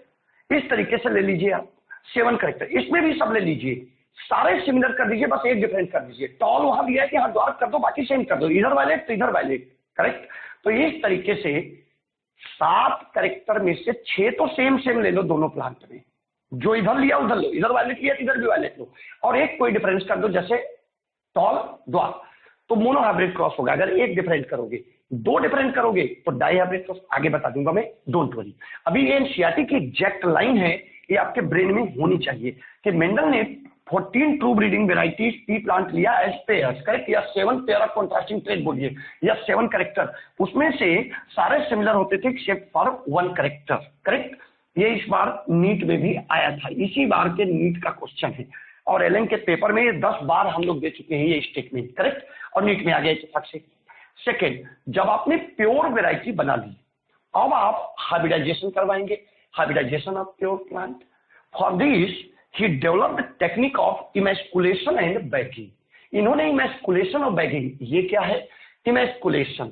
इस तरीके से ले लीजिए आप 7 करेक्टर, इसमें भी सब ले लीजिए, सारे सिमिलर कर दीजिए, बस एक डिफरेंट कर दीजिए। टॉल वहां दिया है कि हाँ ड्वार्फ कर दो, बाकी सेम कर दो, इधर वायलेट तो इधर वायलेट, करेक्ट। तो इस तरीके से 7 करेक्टर में से 6 तो सेम ले लो दोनों प्लांट में, जो इधर लिया उधर लो, इधर वायलेट लिया इधर भी वायलेट लो, और एक कोई डिफरेंस कर दो, जैसे टॉल ड्वार्फ, तो मोनो हाइब्रिड क्रॉस होगा। अगर एक डिफरेंट करोगे, 2 डिफरेंट करोगे तो डाई हाइब्रिड क्रॉस। आगे बता दूंगा मैं, डोंट वरी। अभी ये एनसीईआरटी की एग्जैक्ट लाइन है, ये आपके ब्रेन में होनी चाहिए कि मेंडल ने 14 true breeding varieties P plant लिया एज पेयर्स, करेक्ट, या 7 पेयर ऑफ कॉन्ट्रास्टिंग ट्रेट बोलिए, या 7 करेक्टर, उसमें से सारे सिमिलर होते थे एक्सेप्ट फॉर 1 करेक्टर, करेक्ट। ये इस बार नीट में भी आया था, इसी बार के नीट का क्वेश्चन है, और एलएन के पेपर में ये 10 बार हम लोग दे चुके हैं ये स्टेटमेंट, करेक्ट, और नीट में आ गया इत्तेफाक से। सेकेंड, जब आपने प्योर वेराइटी बना ली, अब आप हाइब्रिडाइजेशन करवाएंगे, hybridization of pure plant. For this he developed technique of emasculation and bagging. इन्होंने इमैस्कुलेशन और बैगिंग, ये क्या है? Emasculation,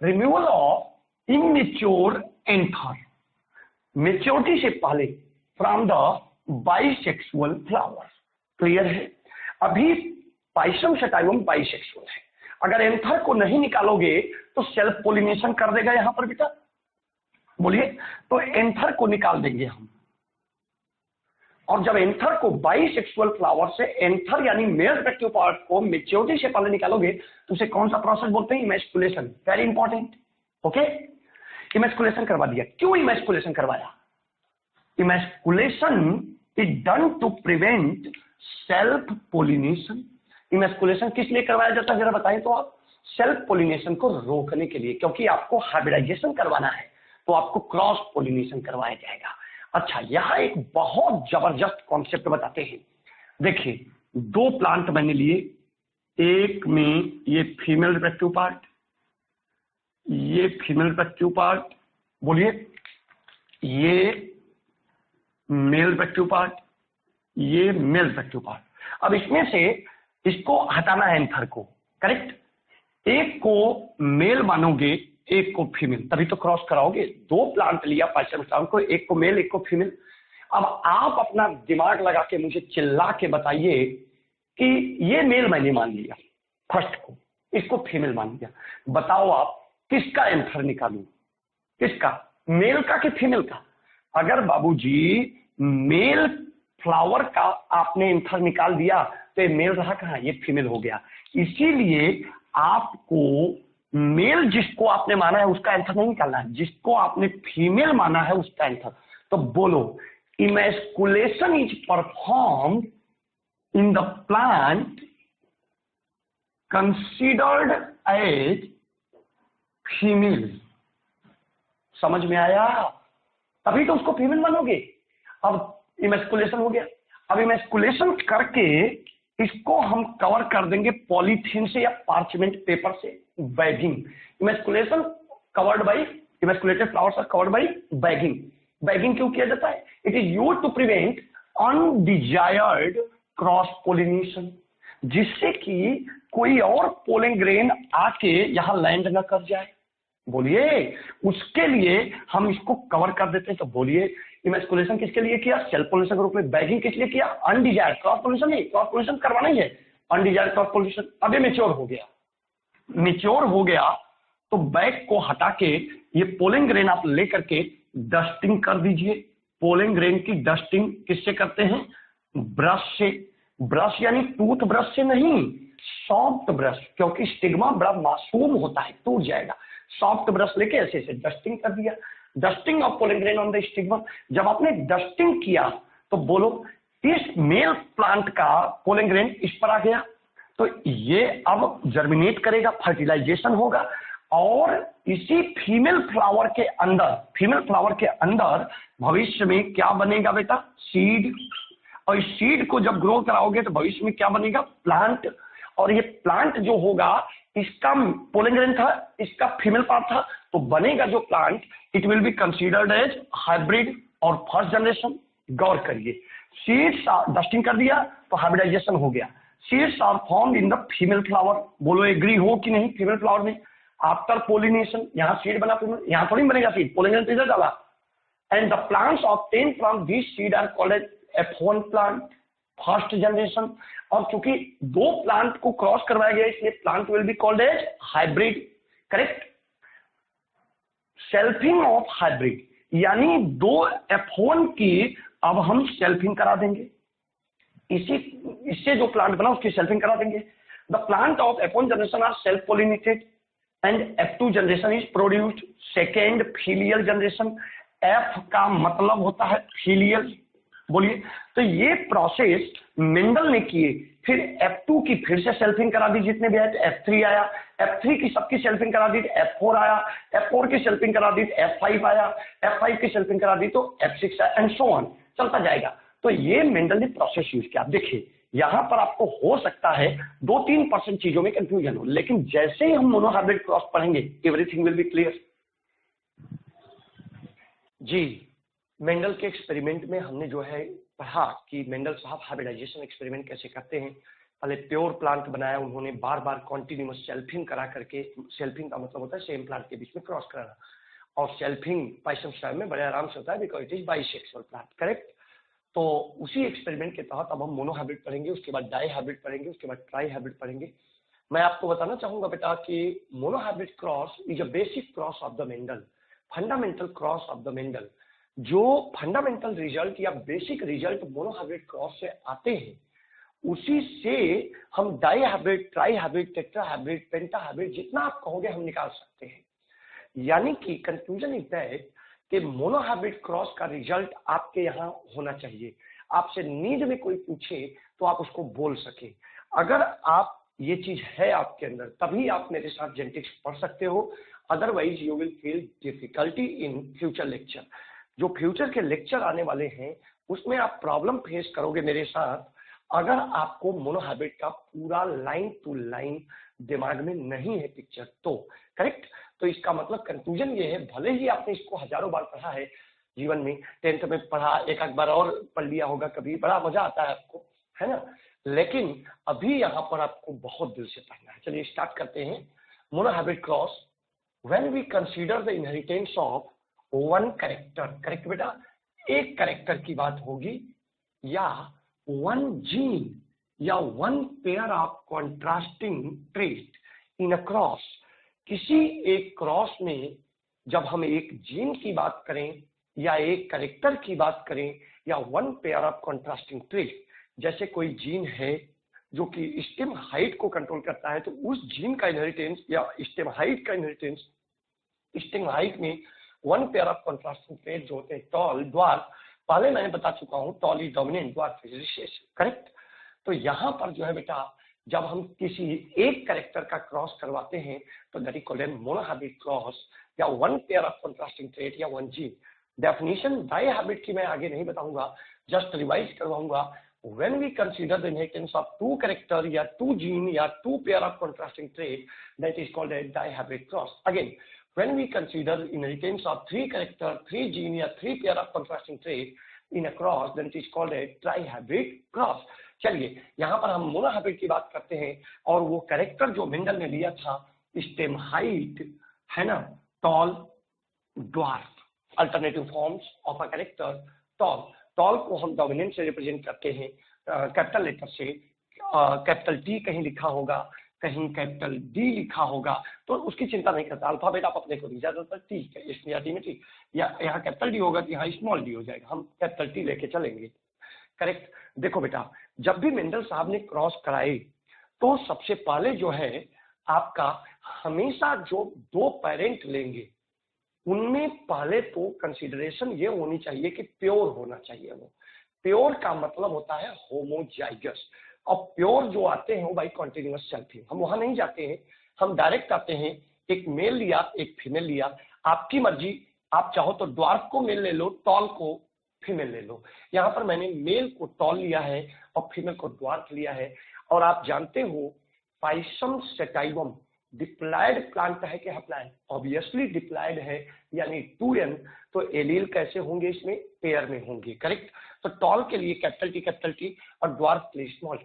removal of immature anther, maturity से पहले, from the bisexual flower. Clear है? अभी पाइसम सेटाइवम बाइसेक्सुअल है, अगर एंथर को नहीं निकालोगे तो सेल्फ पोलिनेशन कर देगा यहां पर बेटा, बोलिए, तो एंथर को निकाल देंगे हम। और जब एंथर को बाइसेक्सुअल फ्लावर से एंथर यानी मेल रिप्रोडक्टिव पार्ट को मेच्योरिटी से पहले निकालोगे तो उसे कौन सा प्रोसेस बोलते हैं? Emasculation. Very important, okay. Emasculation करवा दिया। क्यों इमैस्कुलेशन करवाया? Emasculation is done to prevent self pollination. Emasculation किस लिए करवाया जाता है जरा बताएं तो आप। सेल्फ पोलिनेशन को रोकने के लिए, क्योंकि आपको हाइब्रिडाइजेशन करवाना है तो आपको क्रॉस पोलिनेशन करवाया जाएगा। अच्छा, यहाँ एक बहुत जबरदस्त कॉन्सेप्ट बताते हैं। देखिए, दो प्लांट मैंने लिए, एक में ये फीमेल रिप्रोडक्टिव पार्ट, ये फीमेल रिप्रोडक्टिव पार्ट, बोलिए, ये मेल रिप्रोडक्टिव पार्ट, ये मेल रिप्रोडक्टिव पार्ट। अब इसमें से इसको हटाना है एंथर को, करेक्ट। एक को मेल मानोगे, एक को फीमेल, तभी तो क्रॉस कराओगे। दो प्लांट लिया पार्शियल को, एक को मेल एक को फीमेल। अब आप अपना दिमाग लगा के मुझे चिल्ला के बताइए कि ये मेल मैंने मान लिया फर्स्ट को, इसको फीमेल मान लिया, बताओ आप किसका एंथर निकालूं? किसका, मेल का कि फीमेल का? अगर बाबूजी मेल फ्लावर का आपने एंथर निकाल दिया तो ये मेल रहा कहां, ये फीमेल हो गया। इसीलिए आपको मेल जिसको आपने माना है उसका एंथर नहीं निकालना है, जिसको आपने फीमेल माना है उसका एंथर। तो बोलो, emasculation is perform in the plant considered as female. समझ में आया? तभी तो उसको फीमेल मानोगे। अब इमैस्कुलेशन हो गया, अब इमैस्कुलेशन करके इसको हम कवर कर देंगे पॉलीथीन से या पार्चमेंट पेपर से, bagging. Emasculation covered by, emasculated flowers are covered by bagging. Bagging क्यों किया जाता है? It is used to prevent undesired cross pollination, जिससे कि कोई और पोलन ग्रेन आके यहां लैंड न कर जाए। बोलिए, उसके लिए हम इसको कवर कर देते हैं। तो बोलिए, इमैस्कुलेशन किसके लिए किया? सेल्फ पोलिनेशन के रूप में। बैगिंग किस लिए किया? अनडिजायर्ड क्रॉस पोलिनेशन नहीं, क्रॉस पोलिनेशन करवाना ही है, अनडिजायर्ड क्रॉस पोलिनेशन। अब ये मेच्योर हो गया, मेच्योर हो गया तो बैग को हटा के ये पोलन ग्रेन आप लेकर के डस्टिंग कर दीजिए। पोलन ग्रेन की डस्टिंग किससे करते हैं? ब्रश से। ब्रश यानी टूथ ब्रश से नहीं, सॉफ्ट ब्रश, क्योंकि स्टिग्मा बड़ा मासूम होता है, टूट जाएगा। सॉफ्ट ब्रश लेके ऐसे ऐसे डस्टिंग कर दिया। Dusting of pollen grain on the stigma. जब आपने डस्टिंग किया तो बोलो, इस मेल प्लांट का पोलन ग्रेन इस पर आ गया, तो ये अब जर्मिनेट करेगा, फर्टिलाइजेशन होगा, और इसी फीमेल फ्लावर के अंदर, फीमेल फ्लावर के अंदर भविष्य में क्या बनेगा बेटा? सीड। और इस सीड को जब ग्रो कराओगे तो भविष्य में क्या बनेगा? प्लांट। और ये प्लांट जो होगा, इसका पोलन ग्रेन था, इसका फीमेल पार्ट था, तो बनेगा जो plant, it will be considered as hybrid और फर्स्ट जनरेशन। गौर करिए, सीड्स डस्टिंग कर दिया तो हाइब्रिडाइजेशन हो गया। Seeds are formed in the female flower. बोलो, एग्री हो कि नहीं? फीमेल फ्लावर में आफ्टर पोलिनेशन यहां सीड बना, फीमेल यहां थोड़ी बनेगा सीड, पोलन ग्रेन इधर डाला। And the plants obtain from this seed are called as F1 plant, first generation. और चूंकि दो प्लांट को क्रॉस करवाया गया, इसलिए plant will be called as hybrid, correct. Selfing of hybrid, यानी दो F1 की अब हम सेल्फिंग करा देंगे, इससे जो प्लांट बना उसकी सेल्फिंग करा देंगे। The plant of F1 generation are self pollinated and F2 generation is produced second filial generation. F का मतलब होता है फीलियल। बोलिए, तो ये प्रोसेस मेंडल ने किए, फिर F2 की फिर से सेल्फिंग करा दी, जितने भी आए, F3 आया, F3 की सबकी सेल्फिंग करा दी, F4 आया, F4 की सेल्फिंग करा दी, F5 आया, F5 की सेल्फिंग करा दी तो F6 आया, एंड सो ऑन, चलता जाएगा। तो ये मेंडल ने प्रोसेस यूज किया। देखिए, यहां पर आपको हो सकता है 2-3% चीजों में कंफ्यूजन हो, लेकिन जैसे ही हम मोनोहाइब्रिड क्रॉस पढ़ेंगे, एवरीथिंग विल बी क्लियर। जी, मेंडल के एक्सपेरिमेंट में हमने जो है पढ़ा कि मेंडल साहब हाइब्रिडाइजेशन एक्सपेरिमेंट कैसे करते हैं। पहले प्योर प्लांट बनाया उन्होंने, बार बार कॉन्टिन्यूस सेल्फिंग करा करके, सेल्फिंग का मतलब होता है सेम प्लांट के बीच में क्रॉस कराना, और सेल्फिंग पाइसम स्टाइल में बड़े आराम से होता है, because it is bisexual plant, correct. तो उसी एक्सपेरिमेंट के तहत अब हम मोनोहाइब्रिड पढ़ेंगे, उसके बाद डाई हाइब्रिड पढ़ेंगे, उसके बाद ट्राई हाइब्रिड पढ़ेंगे। मैं आपको बताना चाहूंगा बेटा कि monohybrid cross is a basic cross of the Mendel, fundamental cross of the Mendel. जो फंडामेंटल रिजल्ट या बेसिक रिजल्ट मोनोहाइब्रिड क्रॉस से आते हैं, उसी से हम di hybrid, tri hybrid, tetra hybrid, penta hybrid, जितना आप कहोगे हम निकाल सकते हैं। यानी कि कंक्लूजन इज दैट कि मोनोहाइब्रिड क्रॉस का रिजल्ट आपके यहाँ होना चाहिए। आपसे नीड में कोई पूछे तो आप उसको बोल सके। अगर आप ये चीज है आपके अंदर, तभी आप मेरे साथ जेनेटिक्स पढ़ सकते हो, otherwise you will feel difficulty in future lecture. जो फ्यूचर के लेक्चर आने वाले हैं उसमें आप प्रॉब्लम फेस करोगे मेरे साथ, अगर आपको मोनो हैबिट का पूरा लाइन टू लाइन दिमाग में नहीं है पिक्चर तो। करेक्ट? तो इसका मतलब कंक्लूजन ये है, भले ही आपने इसको हजारों बार पढ़ा है जीवन में, 10th में पढ़ा, एक आध बार और पढ़ लिया होगा, कभी बड़ा मजा आता है आपको, है ना, लेकिन अभी यहाँ पर आपको बहुत दिल से पढ़ना है। चलिए स्टार्ट करते हैं। Monohybrid cross, when we consider the inheritance of one character, correct बेटा, एक कैरेक्टर की बात होगी, या वन जीन या one pair of contrasting trait in a cross. किसी एक क्रॉस में जब हम एक जीन की बात करें या एक कैरेक्टर की बात करें या one pair of contrasting trait, जैसे कोई जीन है जो कि स्टेम हाइट को कंट्रोल करता है, तो उस जीन का इनहेरिटेंस या स्टेम हाइट का इनहेरिटेंस, स्टेम हाइट में one pair of contrasting trait जो होते हैं टॉल, ड्वार्फ, पहले मैंने बता चुका हूं, tall is dominant, dwarf is recessive. Correct? तो यहां पर जो है बेटा, जब हम किसी एक कैरेक्टर का क्रॉस करवाते हैं तो that is called an monohybrid cross, या one pair of contrasting trait या one gene. Definition dihybrid की मैं आगे नहीं बताऊंगा, जस्ट रिवाइज करवाऊंगा। When we consider the inheritance of two character या two gene या two pair of contrasting trait, that is called a dihabit cross. Again, when we consider inheritance of three character, three gene या three pair of contrasting trait in a cross, then it is called a trihabit cross. चलिए यहाँ पर हम mono habit की बात करते हैं, और वो कैरेक्टर जो मेंडल ने लिया था, स्टेम हाइट, है ना, tall, dwarf, alternative forms of a character. Tall, tall को हम डोमिनेंट से रिप्रेजेंट करते हैं, कैपिटल लेटर से, कैपिटल टी कहीं लिखा होगा, कहीं कैपिटल डी लिखा होगा, तो उसकी चिंता नहीं करता, अल्फाबेट आप अपने को दी, ज्यादातर टी है इसमें या टी में टी, या यहाँ कैपिटल डी होगा तो यहाँ स्मॉल डी हो जाएगा, हम कैपिटल टी लेके चलेंगे। करेक्ट? देखो बेटा, जब भी मेंडल साहब ने क्रॉस कराए तो सबसे पहले जो है आपका, हमेशा जो दो पेरेंट लेंगे उनमें पहले तो कंसीडरेशन ये होनी चाहिए कि प्योर होना चाहिए। वो प्योर का मतलब होता है होमोजाइगस, और प्योर जो आते हैं वो बाई कॉन्टिन्यूअस सेल्फिंग, हम वहां नहीं जाते हैं, हम डायरेक्ट आते हैं, एक मेल लिया एक फीमेल लिया, आपकी मर्जी, आप चाहो तो ड्वार्फ को मेल ले लो, टॉल को फीमेल ले लो। यहाँ पर मैंने मेल को टॉल लिया है और फीमेल को ड्वार्फ लिया है। और आप जानते हो पाइसम सेटाइवम डिप्लॉयड प्लांट है कि हैप्लॉयड? ऑब्वियसली डिप्लॉयड है, यानी 2n, तो एलील कैसे होंगे इसमें? पेयर में होंगे। करेक्ट? तो टॉल के लिए कैपिटल टी और ड्वार्फ के लिए स्मॉल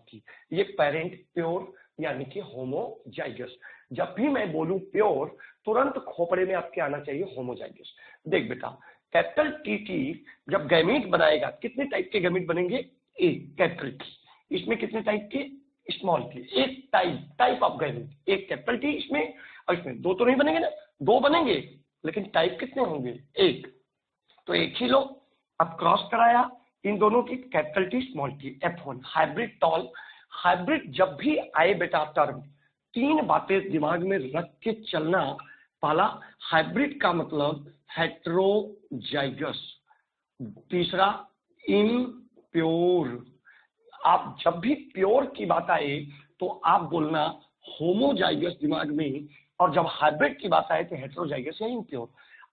टी, ये पेरेंट प्योर यानी कि होमोजाइगस। जब भी मैं बोलूं प्योर, तुरंत खोपड़े में आपके आना चाहिए होमोजाइगस। देख बेटा, कैपिटल टी जब गैमीट बनाएगा, कितने टाइप के गैमीट बनेंगे? एक कैपिटल टी, इसमें कितने टाइप के? स्मॉल टी, एक टाइप ऑफ गैमीट, एक कैपिटल टी इसमें, और इसमें दो तो नहीं बनेंगे ना, दो बनेंगे, लेकिन टाइप कितने होंगे? एक, तो एक ही लो। अब क्रॉस कराया इन दोनों की, capital T small T, F1 hybrid tall. Hybrid जब भी आए बेटा टर्म, तीन बातें दिमाग में रख के चलना। पहला, हाइब्रिड का मतलब हेट्रोजाइगस, तीसरा इम्प्योर। आप जब भी प्योर की बात आए तो आप बोलना होमोजाइगस दिमाग में, और जब हाइब्रिड की बात आए तो हेट्रोजाइगस या इम्प्योर।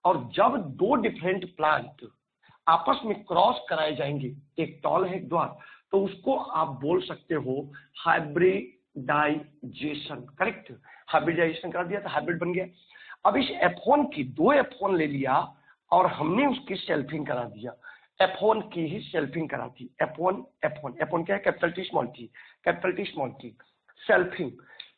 और जब दो डिफरेंट प्लांट आपस में क्रॉस कराए जाएंगे, एक टॉल है एक ड्वार्फ, तो उसको आप बोल सकते हो हाइब्रिडाइजेशन। करेक्ट? हाइब्रिडाइजेशन करा दिया तो हाइब्रिड बन गया। अब इस F1 की, दो F1 ले लिया और हमने उसकी सेल्फिंग करा दिया, F1 की ही सेल्फिंग करा दी। F1 क्या है? Capital T small T, selfing.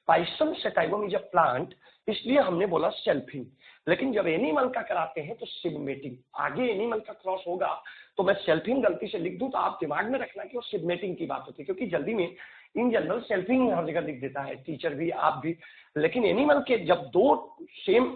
Pisum sativum is a plant, इसलिए हमने बोला सेल्फिंग। लेकिन जब एनिमल का कराते हैं तो सिबमेटिंग, आगे एनिमल का क्रॉस होगा तो मैं सेल्फिंग गलती से लिख दूं तो आप दिमाग में रखना कि वो सिबमेटिंग की बात होती है, क्योंकि जल्दी में इन जनरल सेल्फिंग हर जगह लिख देता है, टीचर भी आप भी। लेकिन एनिमल के जब दो सेम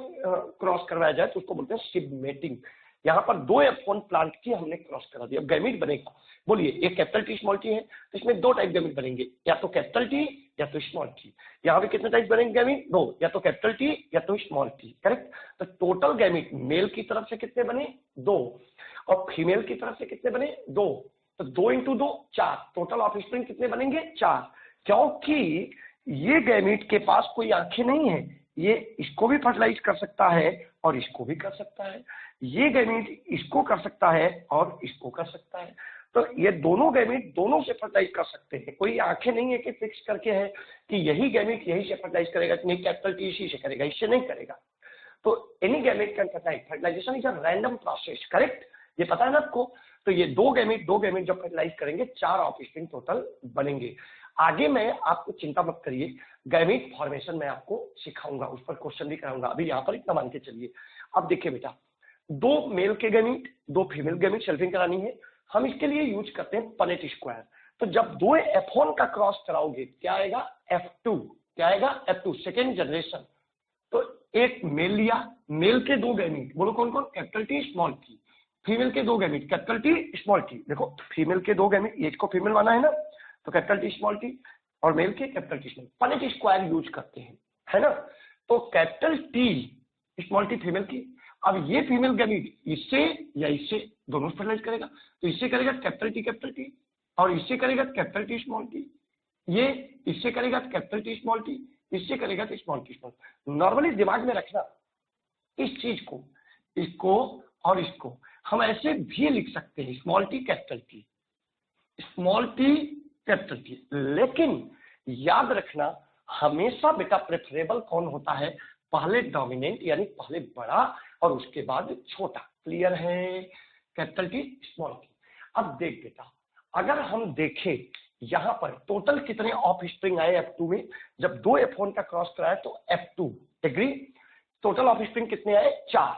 क्रॉस करवाया जाए तो उसको बोलते हैं सिबमेटिंग। यहाँ पर दो F1 प्लांट की हमने क्रॉस करा दिया। अब गैमीट बनेगा, बोलिए, एक कैपिटल टी स्मॉल टी है तो इसमें दो टाइप गैमीट बनेंगे, या तो कैपिटल टी या तो स्मॉल टी। यहाँ पे कितने टाइप बनेंगे गैमीट? दो, या तो कैपिटल टी या तो स्मॉल टी। करेक्ट? तो टोटल गैमीट मेल की तरफ से कितने बने? दो, और फीमेल की तरफ से कितने बने? दो। तो 2 × 2 4, टोटल ऑफस्प्रिंग कितने बनेंगे? 4, क्योंकि ये गैमीट के पास कोई आंखें नहीं है, ये इसको भी फर्टिलाइज कर सकता है और इसको भी कर सकता है, ये गैमीट इसको कर सकता है और इसको कर सकता है। तो ये दोनों गैमीट दोनों से फर्टिलाइज कर सकते हैं, कोई आंखें नहीं है कि फिक्स करके है कि यही गैमीट यही से फर्टिलाइज करेगा, कि नहीं कैपिटल टी इसी से करेगा, इससे नहीं करेगा। तो any gamete can fertilize, fertilization is a random process, correct, ये पता है ना आपको। तो ये दो गैमेट जब फर्टिलाइज करेंगे 4 ऑफस्प्रिंग टोटल बनेंगे। आगे मैं आपको चिंता मत करिए, गैमेट फॉर्मेशन मैं आपको सिखाऊंगा, उस पर क्वेश्चन भी कराऊंगा, अभी यहाँ पर इतना मान के चलिए। अब देखिए बेटा, 2 मेल के गैमेट 2 फीमेल गैमेट सेल्फिंग करानी है, हम इसके लिए यूज करते हैं पनेट स्क्वायर। तो जब 2 F1 का क्रॉस कराओगे क्या आएगा, F2, क्या आएगा F2, सेकेंड जनरेशन। तो एक मेल लिया, मेल के 2 गैमीट, बोलो कौन कौन, capital T small T. Female के 2 gamete, capital T small T. देखो फीमेल के 2 गैमीट, ये इसको फीमेल माना है ना, तो कैपिटल टी स्मॉल टी, और मेल के capital T small, Punnett square use करते हैं, है ना। तो capital T small T female की, अब ये फीमेल गैमीट इससे या इससे दोनों फर्टिलाइज करेगा, तो इससे करेगा कैपिटल टी, और इससे करेगा कैपिटल टी स्मॉल टी, ये इससे करेगा कैपिटल टी स्मॉल टी, इससे करेगा तो स्मॉल टी स्मॉल। नॉर्मली दिमाग में रखना इस चीज को, इसको और इसको हम ऐसे भी लिख सकते हैं, small T capital T, small T capital T, लेकिन याद रखना हमेशा बेटा प्रेफरेबल कौन होता है, पहले डोमिनेंट यानी पहले बड़ा और उसके बाद छोटा। क्लियर है, कैपिटल टी स्मॉल टी। अब देख बेटा, अगर हम देखें यहां पर टोटल कितने ऑफ स्प्रिंग आए F2 में, जब 2 F1 का क्रॉस कराया तो F2, agree. Total of spring कितने आए, 4,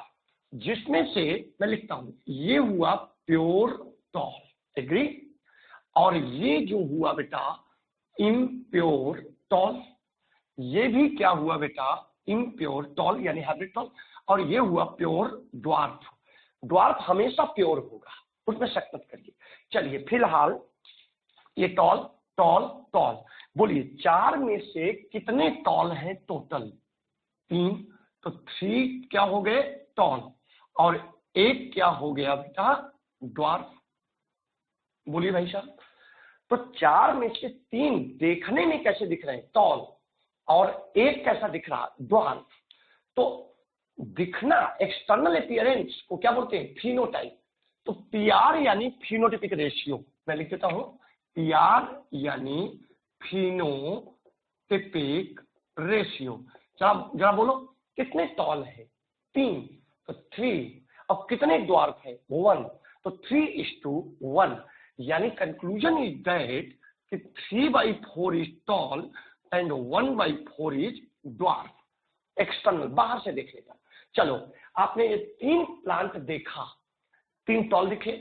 जिसमें से मैं लिखता हूं ये हुआ प्योर टॉल, एग्री, और ये जो हुआ बेटा इम्प्योर टॉल, ये भी क्या हुआ बेटा, इम्प्योर टॉल यानी हाइब्रिड टॉल, और ये हुआ प्योर ड्वार्फ। ड्वार्फ हमेशा प्योर होगा, उसमें शक मत करिए। चलिए फिलहाल ये टॉल टॉल टॉल, बोलिए 4 में से कितने टॉल हैं टोटल, 3, तो 3 क्या हो गए टॉल, और 1 क्या हो गया बेटा ड्वार्फ। बोलिए भाई साहब, तो 4 में से 3 देखने में कैसे दिख रहे हैं, टॉल, और 1 कैसा दिख रहा, ड्वार्फ। तो दिखना, एक्सटर्नल अपीयरेंस को क्या बोलते हैं, फिनोटाइप। तो पीआर यानी फिनोटाइपिक रेशियो, मैं लिख देता हूं, पीआर यानी फिनोटाइपिक रेशियो। जरा बोलो कितने टॉल है, 3, तो 3, और कितने ड्वार्फ है, 1, तो 3:1, यानी कंक्लूजन इज दैट कि 3/4 is tall and 1/4 is dwarf. External, बाहर से देख लेगा। चलो आपने ये 3 प्लांट देखा, 3 टॉल दिखे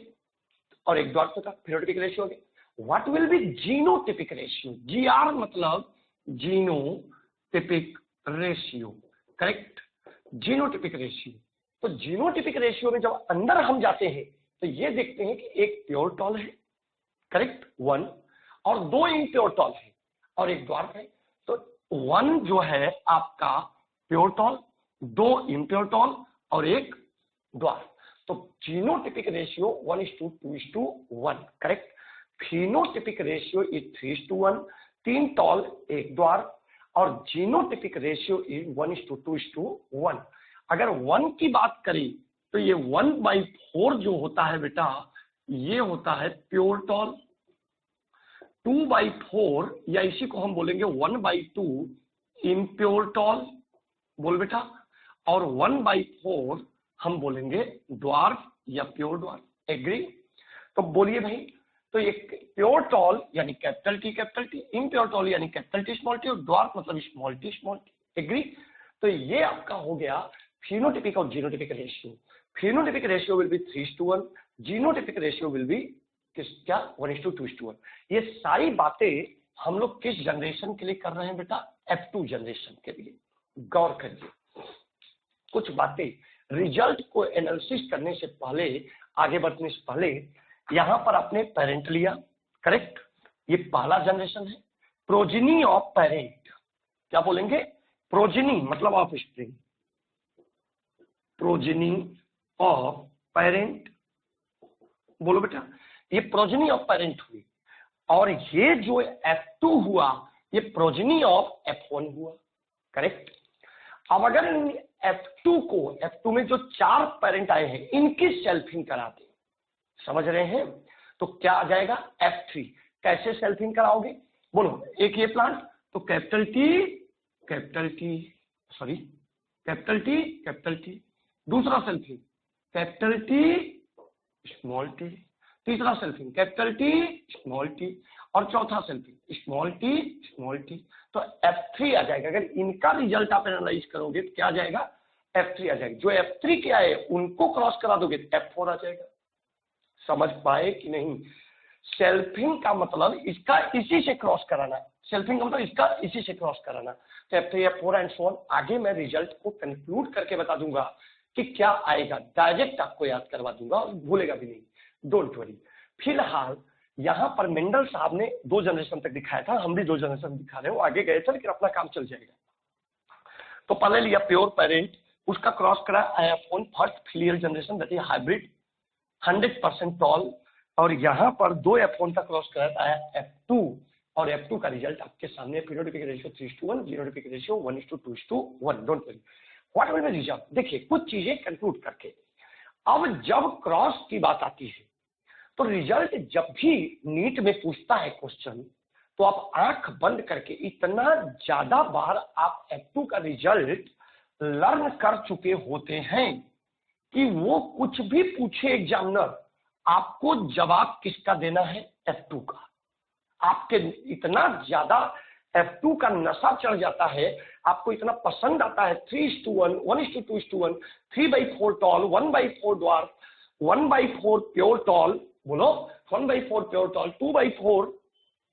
और 1 ड्वार्फ था, फिनोटाइपिक रेशियो हो गया। What will be genotypic ratio? GR मतलब genotypic ratio, correct, genotypic ratio. तो जीनोटिपिक रेशियो में जब अंदर हम जाते हैं तो ये देखते हैं कि 1 प्योर टॉल है, करेक्ट, 1, और 2 इम्प्योर टॉल है और 1 ड्वार्फ है। तो 1 जो है आपका प्योर टॉल, 2 इम्प्योर टॉल और 1 ड्वार्फ। तो genotypic ratio 1:2:1, correct. Phenotypic ratio is 3:1, 3 tall 1 dwarf, और जीनोटिपिक रेशियो इज 1:2:1। अगर 1 की बात करें तो ये 1/4 जो होता है बेटा, ये होता है प्योर टॉल, 2/4 या इसी को हम बोलेंगे 1/2 इम्प्योर टॉल, बोल बेटा, और 1/4 हम बोलेंगे ड्वार्फ या प्योर ड्वार्फ, एग्री। तो बोलिए भाई, तो ये प्योर टॉल यानी कैपिटल टी, इम्प्योर टॉल यानी कैपिटल टी स्मॉल टी, और ड्वार्फ मतलब स्मॉल टी, एग्री। तो ये आपका हो गया फिनोटिपिक और genotypic ratio. Phenotypic ratio will be 3:1, genotypic ratio will be क्या 1:2:1। ये सारी बातें हम लोग किस जनरेशन के लिए कर रहे हैं बेटा, F2 जनरेशन के लिए। गौर करिए कुछ बातें, रिजल्ट को एनालिसिस करने से पहले, आगे बढ़ने से पहले, यहां पर आपने पेरेंट लिया, करेक्ट, ये पहला जनरेशन है। प्रोजिनी ऑफ पेरेंट, क्या बोलेंगे, प्रोजिनी मतलब of spring, progeny of parent, बोलो बेटा, ये प्रोजिनी ऑफ पेरेंट हुई। और ये जो F2 हुआ ये प्रोजेनी ऑफ F1 हुआ, करेक्ट। अब अगर इन F2 में जो 4 पेरेंट आए हैं इनकी सेल्फिंग करा दें, समझ रहे हैं, तो क्या आ जाएगा F3। कैसे सेल्फिंग कराओगे बोलो, एक ये प्लांट तो कैपिटल टी, दूसरा selfing capital T small T, तीसरा selfing capital T small T, और चौथा सेल्फिंग स्मॉल टी। तो F3 आ जाएगा। अगर इनका रिजल्ट आप एनालाइज करोगे तो क्या आ जाएगा, F3 आ जाएगा। जो F3 के आए उनको क्रॉस करा दोगे तो F4 आ जाएगा। समझ पाए कि नहीं? सेल्फिंग का मतलब इसका इसी से क्रॉस कराना, सेल्फिंग का मतलब इसका इसी से क्रॉस कराना। तो F3 F4 and so on. आगे मैं रिजल्ट को कंक्लूड करके बता दूंगा कि क्या आएगा, डायरेक्ट आपको याद करवा दूंगा और भूलेगा भी नहीं, डोंट वरी। फिलहाल यहां पर मेंडल साहब ने 2 जनरेशन तक दिखाया था, हम भी 2 जनरेशन दिखा रहे हैं। वो आगे गए थे लेकिन अपना काम चल जाएगा। तो पहले लिया प्योर पेरेंट, उसका क्रॉस करा F1 first filial generation that is hybrid 100% tall, और यहां पर 2 F1 का क्रॉस करा आया F2, और F2 का रिजल्ट आपके सामने, phenotypic ratio 3:1, genotypic ratio 1:2:1। Don't worry, what will be result? देखिए कुछ चीजें कंक्लूड करके, अब जब क्रॉस की बात आती है तो रिजल्ट जब भी नीट में पूछता है क्वेश्चन, तो आप आंख बंद करके इतना ज्यादा बार आप F2 का रिजल्ट लर्न कर चुके होते हैं कि वो कुछ भी पूछे एग्जामिनर, आपको जवाब किसका देना है, F2 का। आपके इतना ज्यादा F2 का नशा चढ़ जाता है, आपको इतना पसंद आता है 3:1, 1:2:1, 3/4 टॉल, 1/4 ड्वार्फ, 1/4 प्योर टॉल, बोलो 1/4 प्योर टॉल, 2/4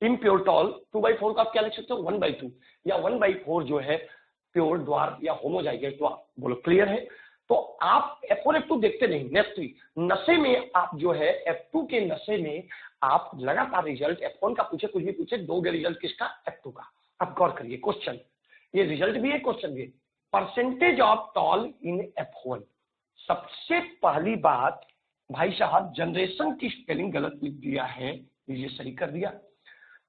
इम्प्योर टॉल। 2/4 का आप क्या लिख सकते हो, 1/2, या 1/4 जो है प्योर ड्वार्फ या होमोजाइगस ड्वार्फ। बोलो क्लियर है? तो आप F1 F2 देखते नहीं, F3 नशे में आप जो है, F2 के नशे में आप लगातार रिजल्ट F1 का पूछे कुछ भी पूछे, दोगे रिजल्ट किसका, F2 का। अब गौर करिए क्वेश्चन, ये रिजल्ट भी है क्वेश्चन भी, percentage of tall in F1। सबसे पहली बात भाई साहब, जनरेशन की स्पेलिंग गलत लिख दिया है, ये सही कर दिया।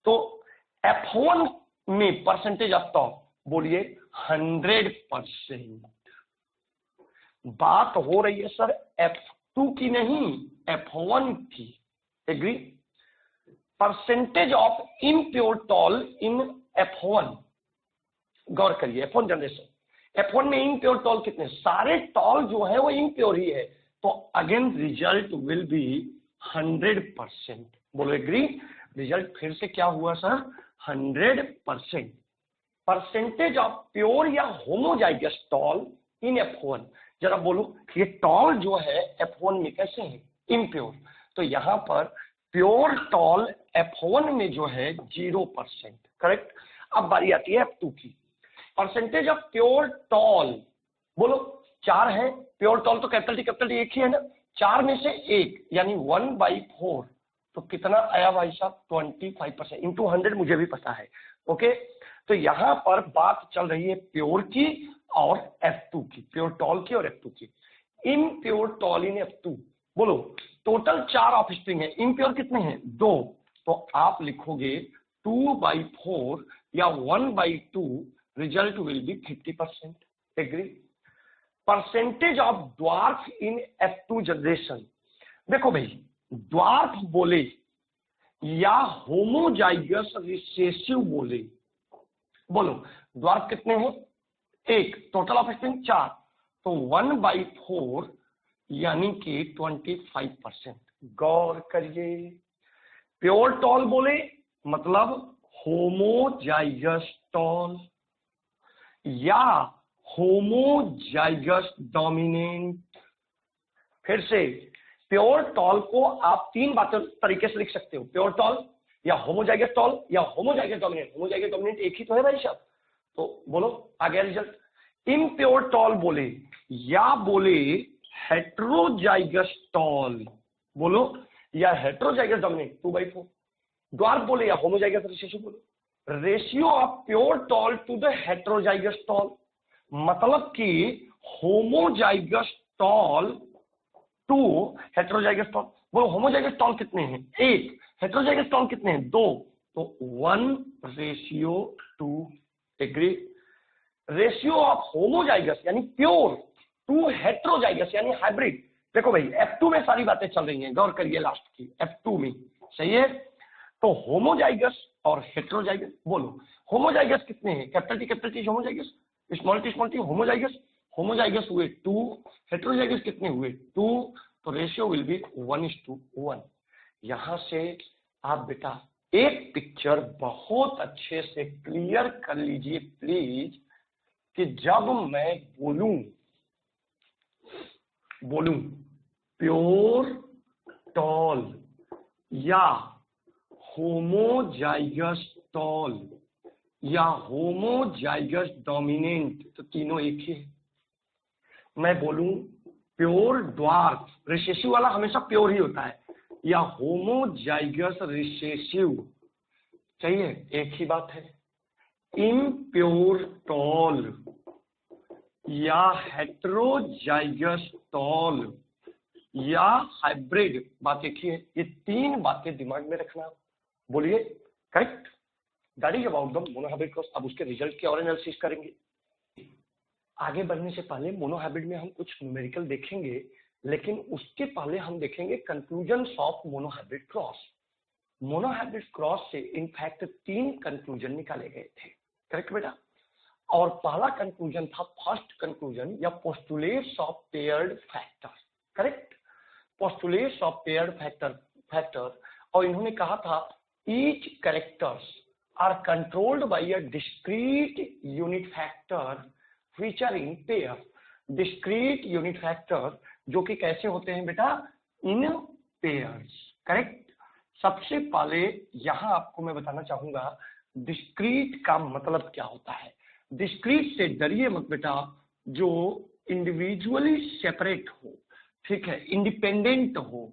तो F1 में परसेंटेज ऑफ टॉल बोलिए 100%। बात हो रही है सर F2 की नहीं, F1 की। Agree? Percentage of impure tall in F1, गौर करिए F1 जनरेशन, F1 में इम्प्योर टॉल कितने, सारे टॉल जो है वो इम्प्योर ही है, तो अगेन रिजल्ट विल बी 100%। बोलो एग्री? रिजल्ट फिर से क्या हुआ सर, 100%। परसेंटेज ऑफ प्योर या होमोजाइगस टॉल इन F1, जरा बोलो ये टॉल जो है F1 में कैसे है, इम्प्योर। तो यहां पर प्योर टॉल F1 में जो है 0%, करेक्ट। अब बारी आती है F2 की, परसेंटेज ऑफ प्योर टॉल, बोलो 4 है, प्योर टॉल तो कैपिटल टी एक ही है ना, 4 में से 1 यानी 1/4, तो कितना आया भाई साहब, 25% इंटू 100, मुझे भी पता है। ओके, तो यहां पर बात चल रही है प्योर की और F2 की, प्योर टॉल की और F2 की। इम्प्योर टॉल इन F2, बोलो टोटल 4 ऑफस्प्रिंग है, इम्प्योर कितने हैं, 2, तो आप लिखोगे 2/4 या 1/2, result will be 50%। Agree? Percentage of dwarf in F2 generation, देखो भाई ड्वार्फ बोले या होमोजाइगस रिसेसिव बोले, बोलो ड्वार्फ कितने हैं, 1, टोटल ऑफस्प्रिंग 4, तो 1/4 यानी कि 25%। गौर करिए, प्योर टॉल बोले मतलब होमोजाइगस टॉल या होमोजाइगस डोमिनेंट। फिर से प्योर टॉल को आप 3 बातों तरीके से लिख सकते हो, प्योर टॉल या होमोजाइगस टॉल या होमोजाइगस डोमिनेंट। होमोजाइगस डोमिनेंट एक ही तो है भाई साहब, तो बोलो आ गया रिजल्ट। इम्प्योर टॉल बोले या बोले हेट्रोजाइगस टॉल, बोलो या हेट्रोजाइगस डोमिनेंट 2/4। ड्वार्फ बोले या होमोजाइगस रिसेसिव, बोलो ratio of pure tall to the heterozygous tall, मतलब कि homozygous tall to heterozygous tall. बोलो होमोजाइगस टॉल कितने हैं, 1, हेट्रोजाइगस टॉल कितने हैं, 2, तो 1:2, एग्री। रेशियो ऑफ होमोजाइगस यानी प्योर टू हेट्रोजाइगस यानी हाइब्रिड। देखो भाई F2 में सारी बातें चल रही हैं, गौर करिए लास्ट की, F2 में, सही है। तो होमोजाइगस और हेट्रोजाइगस, बोलो होमोजाइगस कितने हैं? Capital T homozygous, small T homozygous, homozygous हुए 2, हेट्रोजाइगस कितने हुए 2, तो रेशियो विल बी 1:1। यहां से आप बेटा एक पिक्चर बहुत अच्छे से क्लियर कर लीजिए प्लीज, कि जब मैं बोलूं प्योर टॉल या होमोजाइगस टॉल या होमोजाइगस डोमिनेंट, तो तीनों एक ही है। मैं बोलूं प्योर ड्वार्फ, रिसेसिव वाला हमेशा प्योर ही होता है, या होमोजाइगस रिसेसिव, चाहिए एक ही बात है। इम्प्योर टॉल या हेट्रोजाइगस टॉल या हाइब्रिड, बात एक ही है। ये तीन बातें दिमाग में रखना, बोलिए correct. That is about the monohybrid cross. अब उसके रिजल्ट की और एनालिसिस करेंगे। आगे बढ़ने से पहले मोनोहाइब्रिड में हम कुछ न्यूमेरिकल देखेंगे, लेकिन उसके पहले हम देखेंगे conclusions of monohybrid cross. Monohybrid cross से इनफैक्ट 3 कंक्लूजन निकाले गए थे, करेक्ट बेटा। और पहला कंक्लूजन था फर्स्ट कंक्लूजन या postulates of paired factor, correct, postulates of paired factor. और इन्होंने कहा था each characters are controlled by a discrete unit factor which are in pair. Discrete unit factor जो कि कैसे होते हैं बेटा, इन पेयर्स, करेक्ट। सबसे पहले यहां आपको मैं बताना चाहूंगा डिस्क्रीट का मतलब क्या होता है। डिस्क्रीट से डरिए मत बेटा, जो इंडिविजुअली सेपरेट हो, ठीक है, इंडिपेंडेंट हो,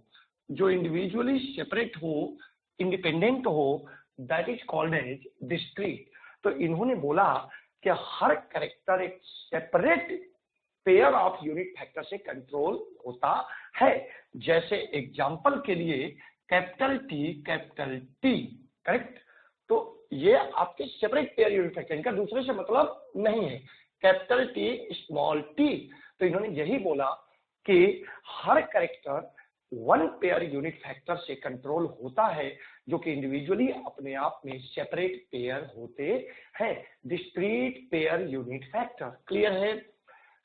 जो इंडिविजुअली सेपरेट हो, इंडिपेंडेंट हो, that is called as discrete. तो इन्होंने बोला कि हर कैरेक्टर एक separate pair of unit factor से कंट्रोल होता है। जैसे एग्जांपल के लिए कैपिटल टी, करेक्ट। तो ये आपके सेपरेट पेयर यूनिट फैक्टर, इनका दूसरे से मतलब नहीं है। कैपिटल टी स्मॉल टी, तो इन्होंने यही बोला कि हर कैरेक्टर 1 पेयर यूनिट फैक्टर से कंट्रोल होता है, जो कि इंडिविजुअली अपने आप में सेपरेट पेयर होते हैं, discrete pair unit factor. Clear है।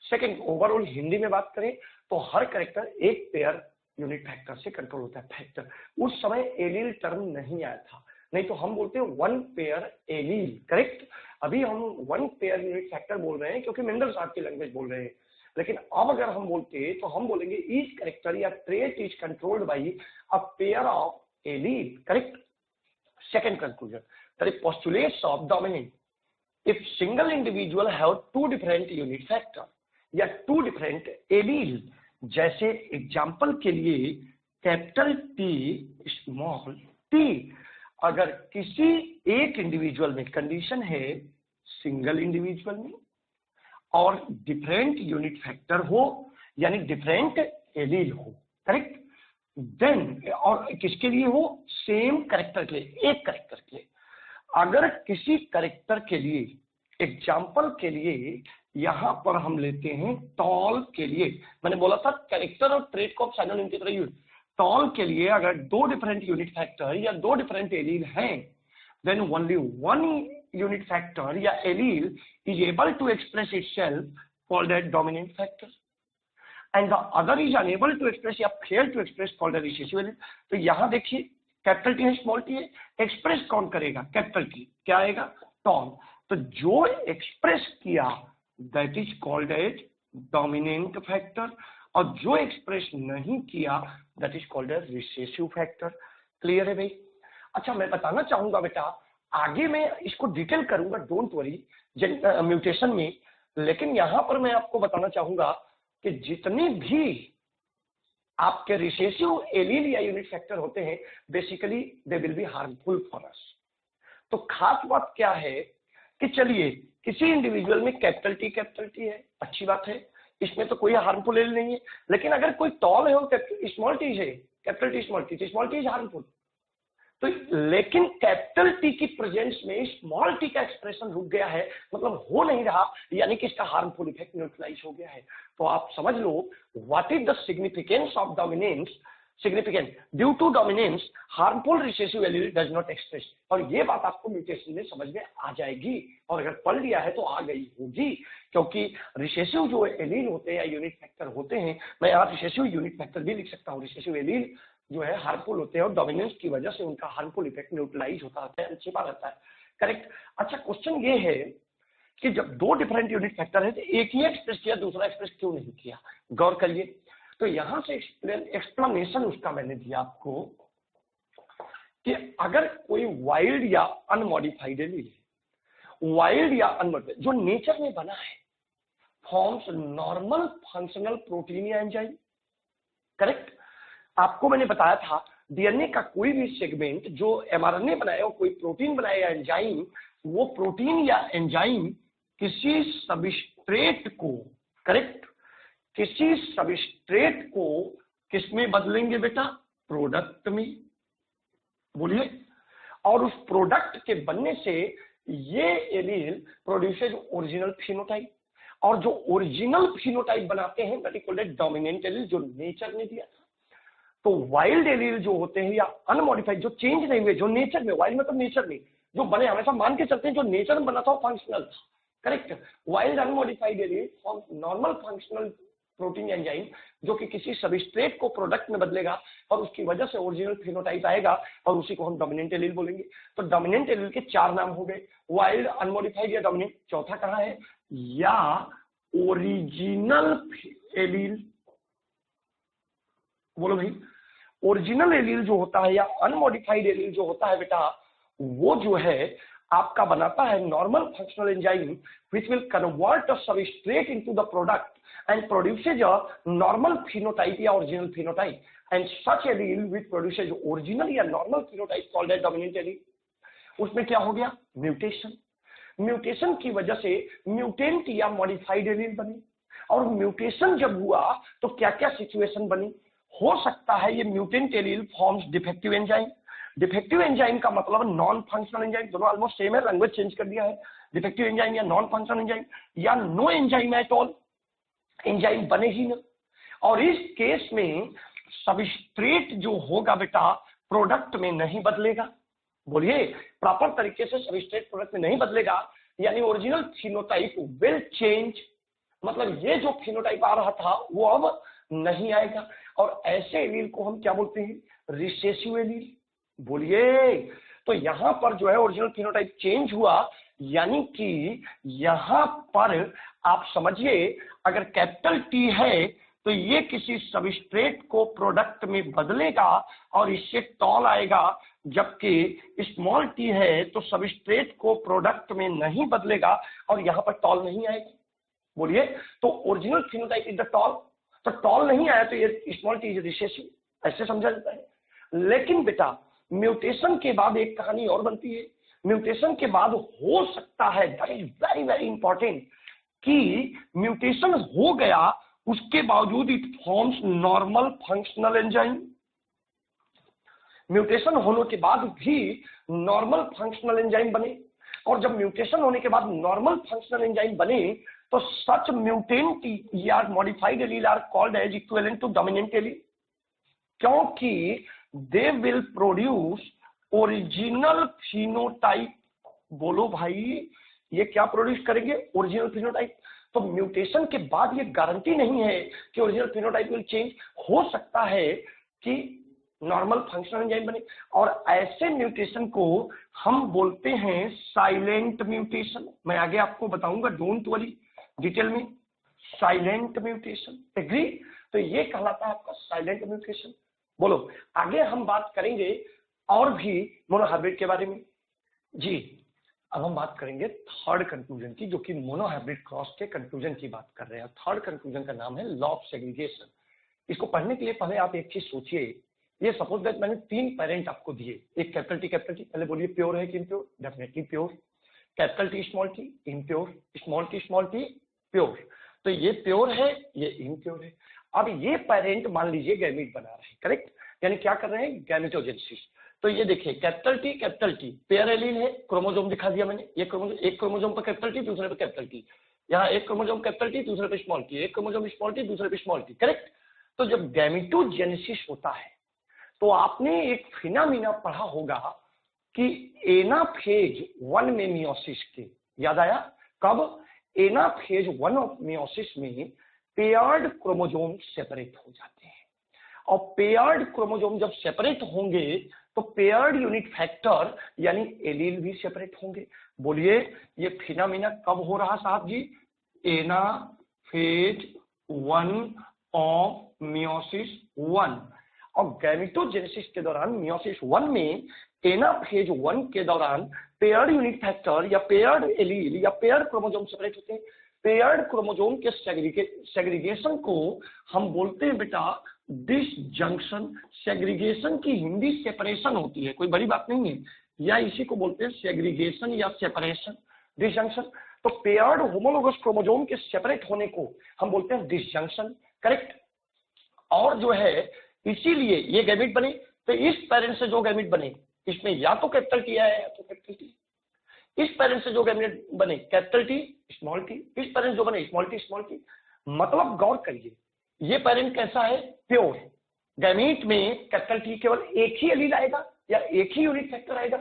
सेकंड, ओवरऑल हिंदी में बात करें तो हर कैरेक्टर एक पेयर यूनिट फैक्टर से कंट्रोल होता है। फैक्टर उस समय एलील टर्म नहीं आया था, नहीं तो हम बोलते हैं 1 पेयर एलील, करेक्ट। अभी हम 1 पेयर यूनिट फैक्टर बोल रहे हैं क्योंकि मेंडल साहब की लैंग्वेज बोल रहे हैं। लेकिन अब अगर हम बोलते तो हम बोलेंगे ईच कैरेक्टर या trait is controlled by a pair of allele, correct. Second conclusion, that is postulates of dominant. If single individual have 2 different unit factor या 2 डिफरेंट एलील, जैसे एग्जांपल के लिए कैपिटल टी स्मॉल टी, अगर किसी एक individual में condition है single individual में और डिफरेंट यूनिट फैक्टर हो यानी डिफरेंट एलील हो, करेक्ट, देन और किसके लिए हो, सेम कैरेक्टर के लिए, एक कैरेक्टर के लिए। अगर किसी कैरेक्टर के लिए, एग्जांपल के लिए यहां पर हम लेते हैं टॉल के लिए, मैंने बोला था कैरेक्टर और ट्रेट को साइनोनिम की तरह यूज। टॉल के लिए अगर 2 डिफरेंट यूनिट फैक्टर या 2 डिफरेंट एलील हैं, देन ओनली 1 यूनिट फैक्टर या allele is able to express itself called as dominant factor and the other is unable to express या fail to express called as recessive allele। तो यहां देखिए capital T है small T है, express कौन करेगा, capital T, क्या आएगा, टॉल। तो जो एक्सप्रेस किया that is called as dominant factor, और जो एक्सप्रेस नहीं किया that is called as recessive factor. Clear है भाई। अच्छा, मैं बताना चाहूंगा बेटा, आगे मैं इसको डिटेल करूंगा, डोंट वरी, म्यूटेशन में, लेकिन यहां पर मैं आपको बताना चाहूंगा कि जितने भी आपके रिसेसिव एलील या यूनिट फैक्टर होते हैं basically they will be harmful for us. तो खास बात क्या है कि चलिए किसी इंडिविजुअल में कैपिटल टी है, अच्छी बात है, इसमें तो कोई हार्मफुल एलील नहीं है। लेकिन अगर कोई टॉल है और स्मॉल टी है, capital T small T is harmful. तो लेकिन कैपिटल टी की प्रेजेंस में स्मॉल टी का एक्सप्रेशन रुक गया है, मतलब हो नहीं रहा, यानी कि इसका हार्मफुल इफेक्ट न्यूट्रलाइज हो गया है। तो आप समझ लो what is the significance of dominance, significant due to dominance harmful recessive allele does not express. और ये बात आपको म्यूटेशन में समझ में आ जाएगी, और अगर पढ़ लिया है तो आ गई होगी, क्योंकि रिसेसिव जो एलील होते हैं या यूनिट फैक्टर होते हैं, मैं यहाँ रिसेसिव यूनिट फैक्टर भी लिख सकता हूँ, रिसेसिव एलील जो है हार्मफुल होते हैं और डोमिनेंस की वजह से उनका हार्मफुल इफेक्ट न्यूट्रलाइज होता रहता है, छिपा रहता है। करेक्ट। अच्छा, क्वेश्चन ये है कि जब दो डिफरेंट यूनिट फैक्टर है तो एक ही एक्सप्रेस किया, दूसरा एक्सप्रेस क्यों नहीं किया? गौर करिए। तो यहां से एक्सप्लेनेशन उसका मैंने दिया आपको कि अगर कोई वाइल्ड या अनमॉडिफाइड एलील, वाइल्ड या अनमॉडिफाइड जो नेचर में बना है, फॉर्म्स नॉर्मल फंक्शनल प्रोटीन या एंजाइम। करेक्ट। आपको मैंने बताया था डीएनए का कोई भी सेगमेंट जो एमआरएनए बनाया, कोई प्रोटीन बनाया या एंजाइम, वो प्रोटीन या एंजाइम किसी सबस्ट्रेट को, करेक्ट, किसी सबस्ट्रेट को किसमें बदलेंगे बेटा? प्रोडक्ट में। बोलिए। और उस प्रोडक्ट के बनने से ये एलील प्रोड्यूसेज ओरिजिनल फिनोटाइप, और जो ओरिजिनल फिनोटाइप बनाते हैं that is called dominant allele, जो नेचर ने दिया था। तो वाइल्ड एलील जो होते हैं या अनमॉडिफाइड, जो चेंज नहीं हुए, जो नेचर में, वाइल्ड मतलब नेचर में जो बने, हमेशा मान के चलते हैं जो नेचर में बना था फंक्शनल था। Correct. Wild unmodified allele normal functional protein enzyme जो कि किसी सबस्ट्रेट को प्रोडक्ट में बदलेगा और उसकी वजह से ओरिजिनल फिनोटाइप आएगा, और उसी को हम डोमिनेंट एलील बोलेंगे। तो डोमिनेंट एलील के चार नाम हो गए, वाइल्ड, अनमॉडिफाइड या डोमिनेंट। चौथा कहाँ है? या ओरिजिनल एलील। बोलो भाई। ओरिजिनल एलील जो होता है या अनमॉडिफाइड एलील जो होता है बेटा, वो जो है आपका बनाता है normal functional enzyme which will convert a substrate into the product and produces a normal phenotype या original phenotype, and such allele which produces original या normal phenotype called as dominant allele. उसमें क्या हो गया? म्यूटेशन। म्यूटेशन की वजह से mutant या मॉडिफाइड एलील बनी, और म्यूटेशन जब हुआ तो क्या क्या सिचुएशन बनी? हो सकता है ये mutant allele forms defective enzyme. Defective enzyme का मतलब नॉन फंक्शनल एंजाइम, दोनों ऑलमोस्ट सेम है, लैंग्वेज चेंज कर दिया है। डिफेक्टिव एंजाइम या नॉन फंक्शनल एंजाइम, या no enzyme at all, enzyme बने ही ना। और इस केस में सबस्ट्रेट जो होगा बेटा प्रोडक्ट में नहीं बदलेगा। बोलिए। प्रॉपर तरीके से सबस्ट्रेट प्रोडक्ट में नहीं बदलेगा, यानी ओरिजिनल फिनोटाइप विल चेंज, मतलब ये जो फिनोटाइप आ रहा था वो अब नहीं आएगा। और ऐसे एलील को हम क्या बोलते हैं? Recessive allele. बोलिए। तो यहां पर जो है ओरिजिनल फिनोटाइप चेंज हुआ, यानी कि यहां पर आप समझिए अगर कैपिटल टी है तो ये किसी सबस्ट्रेट को प्रोडक्ट में बदलेगा और इससे टॉल आएगा, जबकि स्मॉल टी है तो सबस्ट्रेट को प्रोडक्ट में नहीं बदलेगा और यहां पर टॉल नहीं आएगा। बोलिए। तो original phenotype is the tall, तो टॉल नहीं आया तो ये स्मॉल टी इज रिसेसिव, ऐसे समझा जाता है। लेकिन बेटा म्यूटेशन के बाद एक कहानी और बनती है। म्यूटेशन के बाद हो सकता है, that is very very important, कि म्यूटेशन हो गया उसके बावजूद it forms normal functional enzyme. Mutation होने के बाद भी नॉर्मल फंक्शनल एंजाइम बने, और जब म्यूटेशन होने के बाद नॉर्मल फंक्शनल एंजाइम बने तो सच म्यूटेंट या modified allele are called as equivalent to dominant allele, क्योंकि they will produce original phenotype. बोलो भाई, ये क्या प्रोड्यूस करेंगे? Original phenotype. तो म्यूटेशन के बाद ये गारंटी नहीं है कि ओरिजिनल फिनोटाइप विल चेंज, हो सकता है कि नॉर्मल फंक्शनल एंजाइम बने, और ऐसे म्यूटेशन को हम बोलते हैं साइलेंट म्यूटेशन। मैं आगे आपको बताऊंगा, डोंट वरी, डिटेल में। Silent mutation, agree? तो ये कहलाता है आपका साइलेंट म्यूटेशन। बोलो। आगे हम बात करेंगे और भी मोनोहाइब्रिड के बारे में। जी, अब हम बात करेंगे थर्ड कंक्लूजन की, जो कि मोनोहाइब्रिड क्रॉस के कंक्लूजन की बात कर रहे हैं। थर्ड कंक्लूजन का नाम है लॉ ऑफ सेग्रीगेशन। इसको पढ़ने के लिए पहले आप एक चीज सोचिए, ये सपोज दैट मैंने 3 पेरेंट आपको दिए, एक कैपिटल टी, पहले बोलिए प्योर है कि impure? Definitely pure. Capital T small T impure, small T pure. तो ये प्योर है, ये इम्प्योर है। अब ये पेरेंट मान लीजिए गैमीट बना रहे हैं, करेक्ट? यानी क्या कर रहे हैं? गैमेटोजेनेसिस। तो ये देखिए कैपिटल टी पेयर एलील है, क्रोमोसोम दिखा दिया मैंने, ये क्रोमोसोम, एक क्रोमोसोम पर कैपिटल टी, दूसरे पर कैपिटल टी, यहाँ एक क्रोमोसोम कैपिटल टी, दूसरे पे स्मॉल टी, एक क्रोमोसोम स्मॉल टी, दूसरे पे स्मॉल टी, करेक्ट। तो जब गैमेटोजेनेसिस होता है तो आपने एक फिनोमेना पढ़ा होगा कि एनाफेज 1 में मियोसिस के, याद आया कब? एनाफेज 1 ऑफ मियोसिस में पेयर्ड क्रोमोसोम सेपरेट हो जाते हैं, और पेयर्ड क्रोमोसोम जब सेपरेट होंगे तो पेयर्ड यूनिट फैक्टर यानी एलील भी सेपरेट होंगे। बोलिए ये फिनोमेना कब हो रहा साहब जी? Anaphase 1 of meiosis 1। और गैमेटोजेनेसिस के दौरान मियोसिस 1 में एनाफेज 1 के दौरान पेयर्ड यूनिट फैक्टर या पेयर्ड एलील या पेयर्ड क्रोमोसोम सेपरेट होते हैं। पेयर्ड क्रोमोसोम के सेग्रीगेशन को हम बोलते हैं बेटा डिसजंक्शन। सेग्रीगेशन की हिंदी सेपरेशन होती है, कोई बड़ी बात नहीं है, या इसी को बोलते हैं सेग्रीगेशन या सेपरेशन, डिसजंक्शन। तो पेयर्ड होमोलोगस क्रोमोसोम के सेपरेट होने को हम बोलते हैं डिसजंक्शन, करेक्ट। और जो है इसीलिए ये गैमेट बने, तो इस पेरेंट से जो गैमेट बने इसमें या तो कैपिटल टी आया या तो कैपिटल टी। इस पेरेंट से जो गैमेट बने कैपिटल टी स्मॉल टी, इस पेरेंट जो बने स्मॉल टी। मतलब गौर करिए ये पेरेंट कैसा है? प्योर। गैमेट में कैपिटल टी केवल एक ही एलील आएगा या एक ही यूनिट फैक्टर आएगा।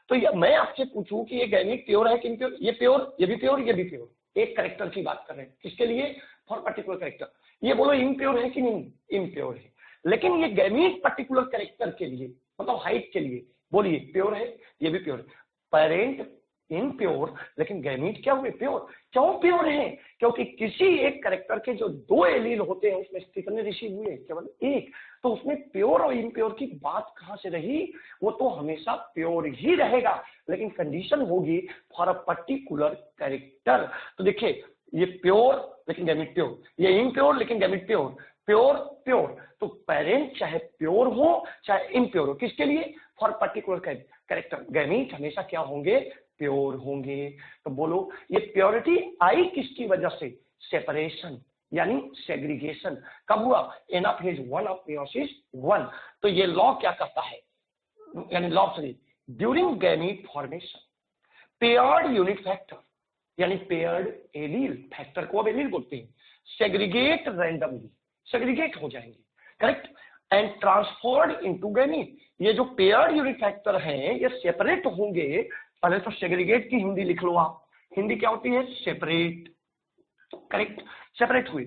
तो मैं आपसे पूछूं कि ये गैमेट प्योर है कि इम्प्योर? ये प्योर, ये भी प्योर, ये भी प्योर। एक करेक्टर की बात कर रहे हैं, किसके लिए? For particular character. ये बोलो इम्प्योर है कि नहीं? इम्प्योर है। लेकिन ये गैमेट पर्टिकुलर करेक्टर के लिए मतलब हाइट के लिए बोलिए प्योर है, ये भी प्योर है। पेरेंट इम्प्योर लेकिन गैमेट क्या हुए? प्योर। क्यों प्योर है? क्योंकि किसी एक करेक्टर के जो 2 एलील होते हैं उसमें कितने रिसीव हुए? केवल एक। तो उसमें प्योर और इम्प्योर की बात कहां से रही? वो तो हमेशा प्योर ही रहेगा, लेकिन कंडीशन होगी फॉर अ पर्टिकुलर कैरेक्टर। तो देखिए ये प्योर लेकिन गैमेट प्योर, ये इम्प्योर लेकिन गैमेट प्योर, प्योर प्योर। तो पेरेंट चाहे प्योर हो चाहे इम्प्योर हो, किसके लिए? For particular character. गैमेट हमेशा क्या होंगे? प्योर होंगे। तो बोलो ये प्योरिटी आई किसकी वजह से? सेपरेशन यानी सेग्रीगेशन। कब हुआ? Anaphase 1 of meiosis 1। तो ये लॉ क्या कहता है? यानी law sorry during gamete formation paired unit factor यानी पेयर्ड एलील फैक्टर को अब एलील बोलते हैं, सेग्रीगेट रैंडमली, सेग्रीगेट हो जाएंगे, correct, and transferred into gamete. ये जो पेयर्ड यूनिट फैक्टर हैं ये सेपरेट होंगे। पहले तो सेग्रीगेट की हिंदी लिख लो आप, हिंदी क्या होती है? सेपरेट, करेक्ट, सेपरेट हुए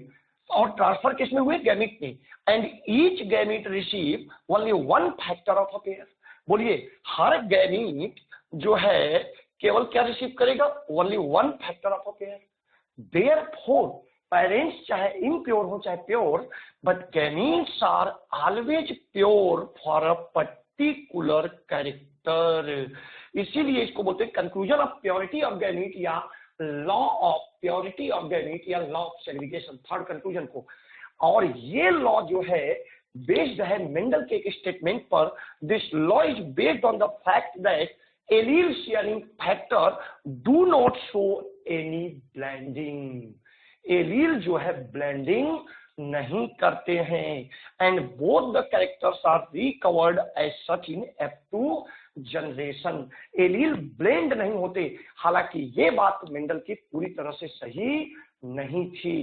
और ट्रांसफर किसमें हुए? गैमेट में। And each gamete receive only 1 factor of a pair. बोलिए हर गैमेट जो है केवल क्या रिसीव करेगा? Only 1 factor of a pair. Therefore parents चाहे इम्प्योर हो चाहे pure, but gametes are always pure for a particular character. इसीलिए इसको बोलते हैं conclusion of purity of gamete या law of purity of gamete या law of segregation, third conclusion को। और ये लॉ जो है बेस्ड है मेंडल के एक स्टेटमेंट पर। This law is based on the fact that allele sharing factor do not show any blending. Allele जो है ब्लेंडिंग नहीं करते हैं, and both the characters are recovered as such in F2 generation. Allele blend नहीं होते। हालांकि ये बात मेंडल की पूरी तरह से सही नहीं थी।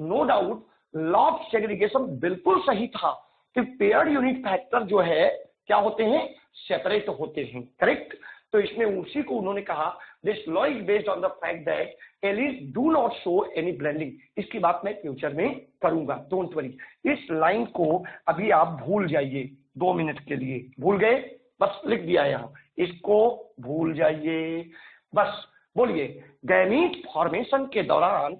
No doubt law of segregation बिल्कुल सही था कि पेयर्ड यूनिट फैक्टर जो है क्या होते हैं? सेपरेट होते हैं, करेक्ट। तो इसमें उसी को उन्होंने कहा this law is based on the fact that allies do not show any blending. इसकी बात मैं फ्यूचर में करूंगा, डोंट वरी। इस लाइन को अभी आप भूल जाइए 2 मिनट के लिए। भूल गए? बस लिख दिया यहां, इसको भूल जाइए बस। बोलिए गैमेट फॉर्मेशन के दौरान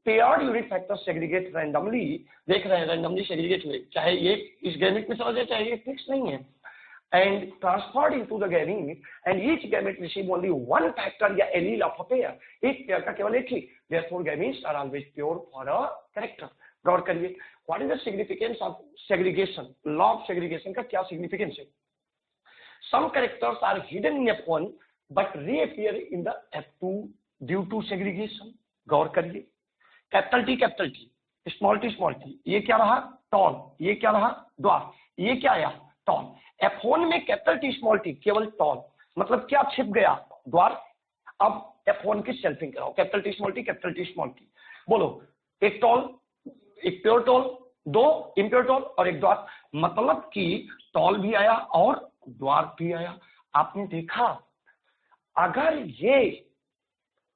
paired unit factor segregate randomly, देख रहे हैं रैंडमली सेग्रीगेट हुए, चाहे ये इस गैमेट में चला जाए चाहे ये फिक्स नहीं है, and transferred into the gamete, and each gamete receive only 1 factor या allele of a pair। एक पेयर का केवल एक ही। therefore gametes are always pure for a character। गौर करिए what is the significance of segregation? law of segregation का क्या significance है? some characters are hidden in F1 but reappear in the F2 due to segregation। गौर करिए capital T, small T, ये क्या रहा? Toll, ये क्या रहा? ड्वार्फ, ये क्या आया? टॉल। F1 में कैपिटल टी स्मॉल टी केवल टॉल, मतलब क्या छिप गया, द्वार। अब F1 की सेल्फिंग कराओ, capital T small T, capital T small T, बोलो एक टॉल, एक प्योर टॉल, दो इम्प्योर टॉल और एक द्वार, मतलब कि टॉल भी आया और द्वार भी आया। आपने देखा अगर ये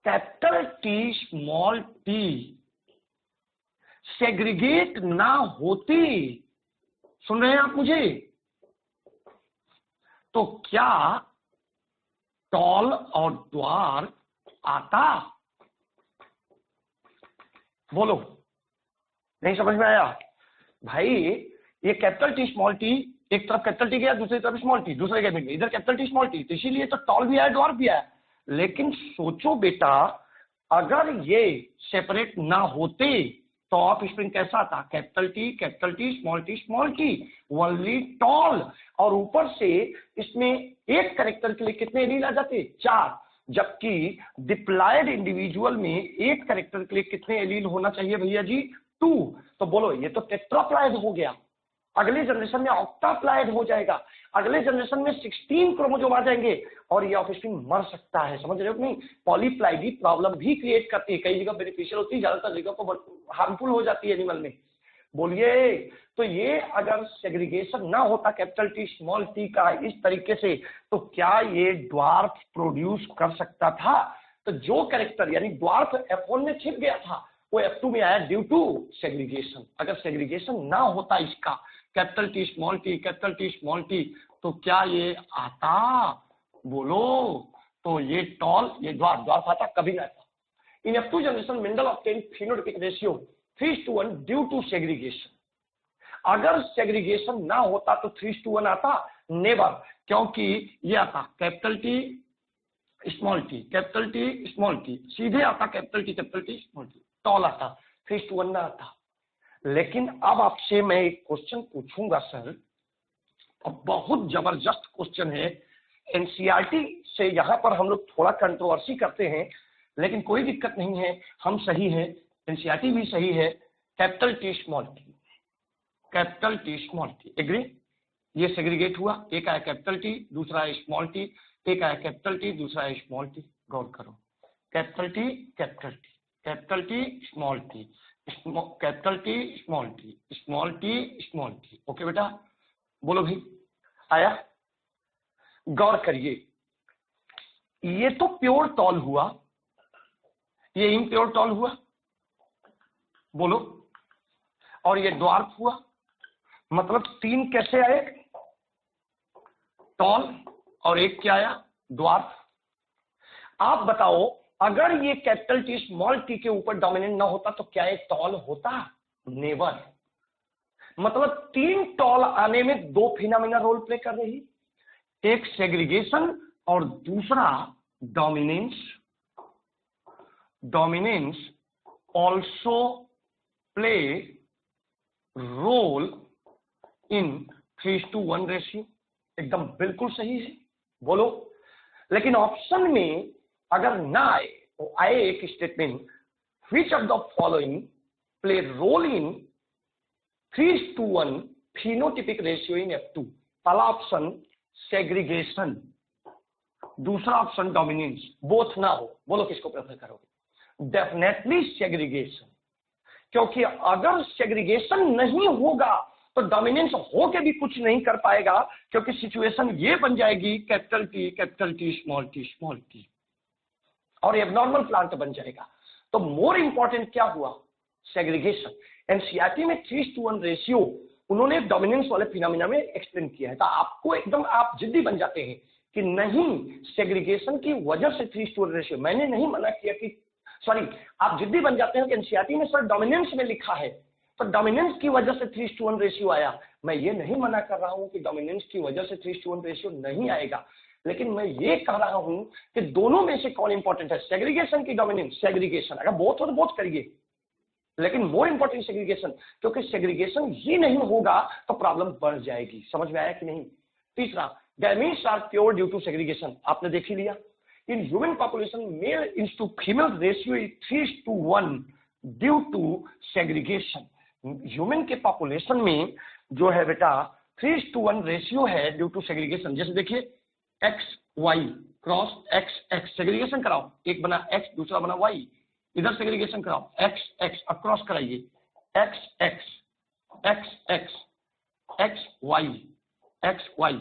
capital T small T segregate ना होती, सुन रहे हैं आप मुझे, तो क्या टॉल और द्वार आता? बोलो, नहीं समझ में आया भाई? ये कैपिटल टी स्मॉल टी, एक तरफ कैपिटल टी गया, दूसरी तरफ स्मॉल टी, दूसरे कैबिनेट में इधर कैपिटल टी स्मॉल टी, तो इसीलिए तो टॉल भी आया, द्वार भी आया। लेकिन सोचो बेटा, अगर ये सेपरेट ना होते तो ऑफ स्प्रिंग कैसा आता, capital T small T, only tall, और ऊपर से इसमें एक कैरेक्टर के लिए कितने एलील आ जाते, 4, जबकि डिप्लॉयड इंडिविजुअल में एक कैरेक्टर के लिए कितने एलील होना चाहिए भैया जी, 2। तो बोलो ये तो टेट्राप्लॉयड हो गया, अगले जनरेशन में ऑक्टाप्लॉयड हो जाएगा, अगले जनरेशन में 16 क्रोमोसोम आ जाएंगे और ये ऑफस्प्रिंग मर सकता है। समझ रहे हो कि नहीं? पॉलीप्लाइडी प्रॉब्लम भी क्रिएट करती है, कई जगह बेनिफिशियल होती है, ज्यादातर जगह को हार्मफुल हो जाती है एनिमल में। बोलिए, तो ये अगर सेग्रीगेशन ना होता कैपिटल टी स्मॉल टी का इस तरीके से, तो क्या ये ड्वार्फ प्रोड्यूस कर सकता था? तो जो कैरेक्टर यानी ड्वार्फ F1 में छिप गया था वो F2 में आया ड्यू टू सेग्रीगेशन। अगर सेग्रीगेशन ना होता इसका कैपिटल टी स्मॉल टी, तो क्या ये आता? बोलो, तो ये टॉल, ये द्वार्फ आता? कभी ना आता। In F2 generation Mendel obtain phenotypic ratio 3:1 due to segregation. अगर सेग्रीगेशन ना होता तो 3:1 आता? नेवर, क्योंकि ये आता कैपिटल टी स्मॉल टी, सीधे आता capital T small T, tall आता, 3:1 ना आता। लेकिन अब आपसे मैं एक क्वेश्चन पूछूंगा सर, अब बहुत जबरदस्त क्वेश्चन है, एनसीईआरटी से यहां पर हम लोग थोड़ा कंट्रोवर्सी करते हैं, लेकिन कोई दिक्कत नहीं है, हम सही है, एनसीईआरटी भी सही है। Capital T small T, agree? ये सेग्रीगेट हुआ, एक आया कैपिटल टी, दूसरा है स्मॉल टी, एक आया कैपिटल टी, दूसरा है स्मॉल टी। गौर करो, capital T small T, capital T small T. Okay बेटा, बोलो भाई, आया? गौर करिए, ये तो प्योर टॉल हुआ, ये इम्प्योर टॉल हुआ, बोलो, और ये ड्वार्फ हुआ, मतलब 3 कैसे आए, टॉल, और एक क्या आया, ड्वार्फ। आप बताओ, अगर ये कैपिटल टी स्मॉल टी के ऊपर डोमिनेंट ना होता तो क्या ये टॉल होता? नेवर। मतलब 3 टॉल आने में 2 फिनोमिना रोल प्ले कर रही, एक सेग्रीगेशन और दूसरा dominance also play role in 3:1 ratio. एकदम बिल्कुल सही है, बोलो। लेकिन ऑप्शन में अगर ना आए तो आए एक statement, which of the following play role in 3:1 phenotypic ratio in F2। पहला ऑप्शन सेग्रीगेशन, दूसरा ऑप्शन डोमिनेंस, बोथ ना हो, बोलो किसको प्रेफर करोगे? डेफिनेटली सेग्रीगेशन, क्योंकि अगर सेग्रीगेशन नहीं होगा तो डोमिनेंस हो के भी कुछ नहीं कर पाएगा, क्योंकि सिचुएशन ये बन जाएगी कैपिटल टी स्मॉल टी, और एबनॉर्मल प्लांट बन जाएगा। तो मोर इंपॉर्टेंट क्या हुआ? सेग्रीगेशन। एनसीईआरटी में 3:1 रेशियो उन्होंने डोमिनेंस वाले फिनोमिना में एक्सप्लेन किया है, तो आपको एकदम आप जिद्दी बन जाते हैं कि नहीं, सेग्रीगेशन की वजह से 3:1 रेशियो। मैंने नहीं मना किया कि, सॉरी, आप जिद्दी बन जाते हैं कि एनसीईआरटी में सर डोमिनेंस में लिखा है, तो डोमिनेंस की वजह से 3:1 रेशियो आया। मैं ये नहीं मना कर रहा हूं कि डोमिनेंस की वजह से 3:1 रेशियो नहीं आएगा, लेकिन मैं ये कह रहा हूं कि दोनों में से कौन इंपॉर्टेंट है, सेग्रीगेशन की डोमिनेंस? सेग्रीगेशन। अगर बोथ हो तो बोथ करिए, लेकिन मोर इंपॉर्टेंट सेग्रीगेशन, क्योंकि सेग्रीगेशन ही नहीं होगा तो प्रॉब्लम बढ़ जाएगी। समझ में आया कि नहीं? तीसरा, gametes are pure due to segregation, आपने देख ही लिया। In human population male into female ratio is 3:1 due to segregation. Human के पॉपुलेशन में जो है बेटा 3:1 रेशियो है ड्यू टू सेग्रीगेशन। जैसे देखिए X Y cross X X, segregation कराओ, एक बना एक्स दूसरा बना वाई, इधर सेग्रीगेशन कराओ एक्स एक्स, अब क्रॉस कराइए X X X X X Y,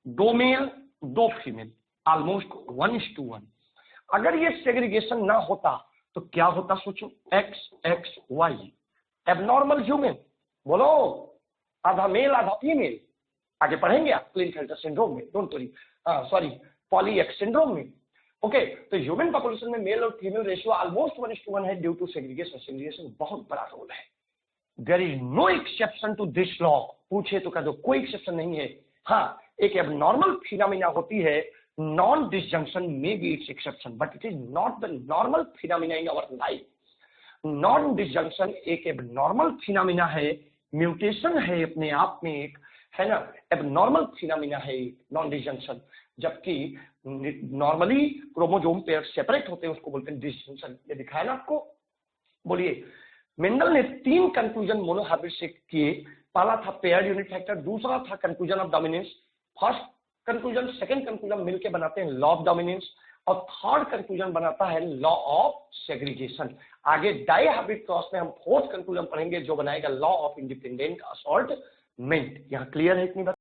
दो मेल दो फीमेल, ऑलमोस्ट 1:1। अगर ये सेग्रीगेशन ना होता तो क्या होता सोचो, X X Y, abnormal human, बोलो, आधा मेल आधा फीमेल। आगे पढ़ेंगे आप क्लिनफेल्टर सिंड्रोम में, don't worry, sorry poly X syndrome में। ओके, तो ह्यूमन पॉपुलेशन में मेल और फीमेल रेशियो ऑलमोस्ट 1:1 है ड्यू टू सेग्रीगेशन। सेग्रीगेशन बहुत बड़ा रोल है। There is no exception to this law. पूछे तो कह दो कोई एक्सेप्शन नहीं है। हाँ, एक एबनॉर्मल फिनोमिना होती है, नॉन डिसजंक्शन में बी it's exception, but it is not the normal phenomena in our life. Non disjunction एक एबनॉर्मल फिनोमिना है, म्यूटेशन है अपने आप में एक, है ना, एबनॉर्मल फिनोमिना है नॉन डिसजंक्शन। जबकि नॉर्मली क्रोमोसोम पेयर सेपरेट होते हैं, उसको बोलते हैं डिसजंक्शन। ये दिखाया ना आपको। बोलिए, मेंडल ने 3 कंक्लूजन मोनोहाइब्रिड से किए। पहला था पेयर्ड यूनिट फैक्टर, दूसरा था conclusion of dominance, first conclusion second conclusion मिलकर बनाते हैं लॉ ऑफ डोमिनेंस, और थर्ड कंक्लूजन बनाता है लॉ ऑफ सेग्रीगेशन। आगे डाइहाइब्रिड क्रॉस में हम फोर्थ कंक्लूजन पढ़ेंगे जो बनाएगा लॉ ऑफ इंडिपेंडेंट असॉर्टमेंट। यहां क्लियर है इतनी बात?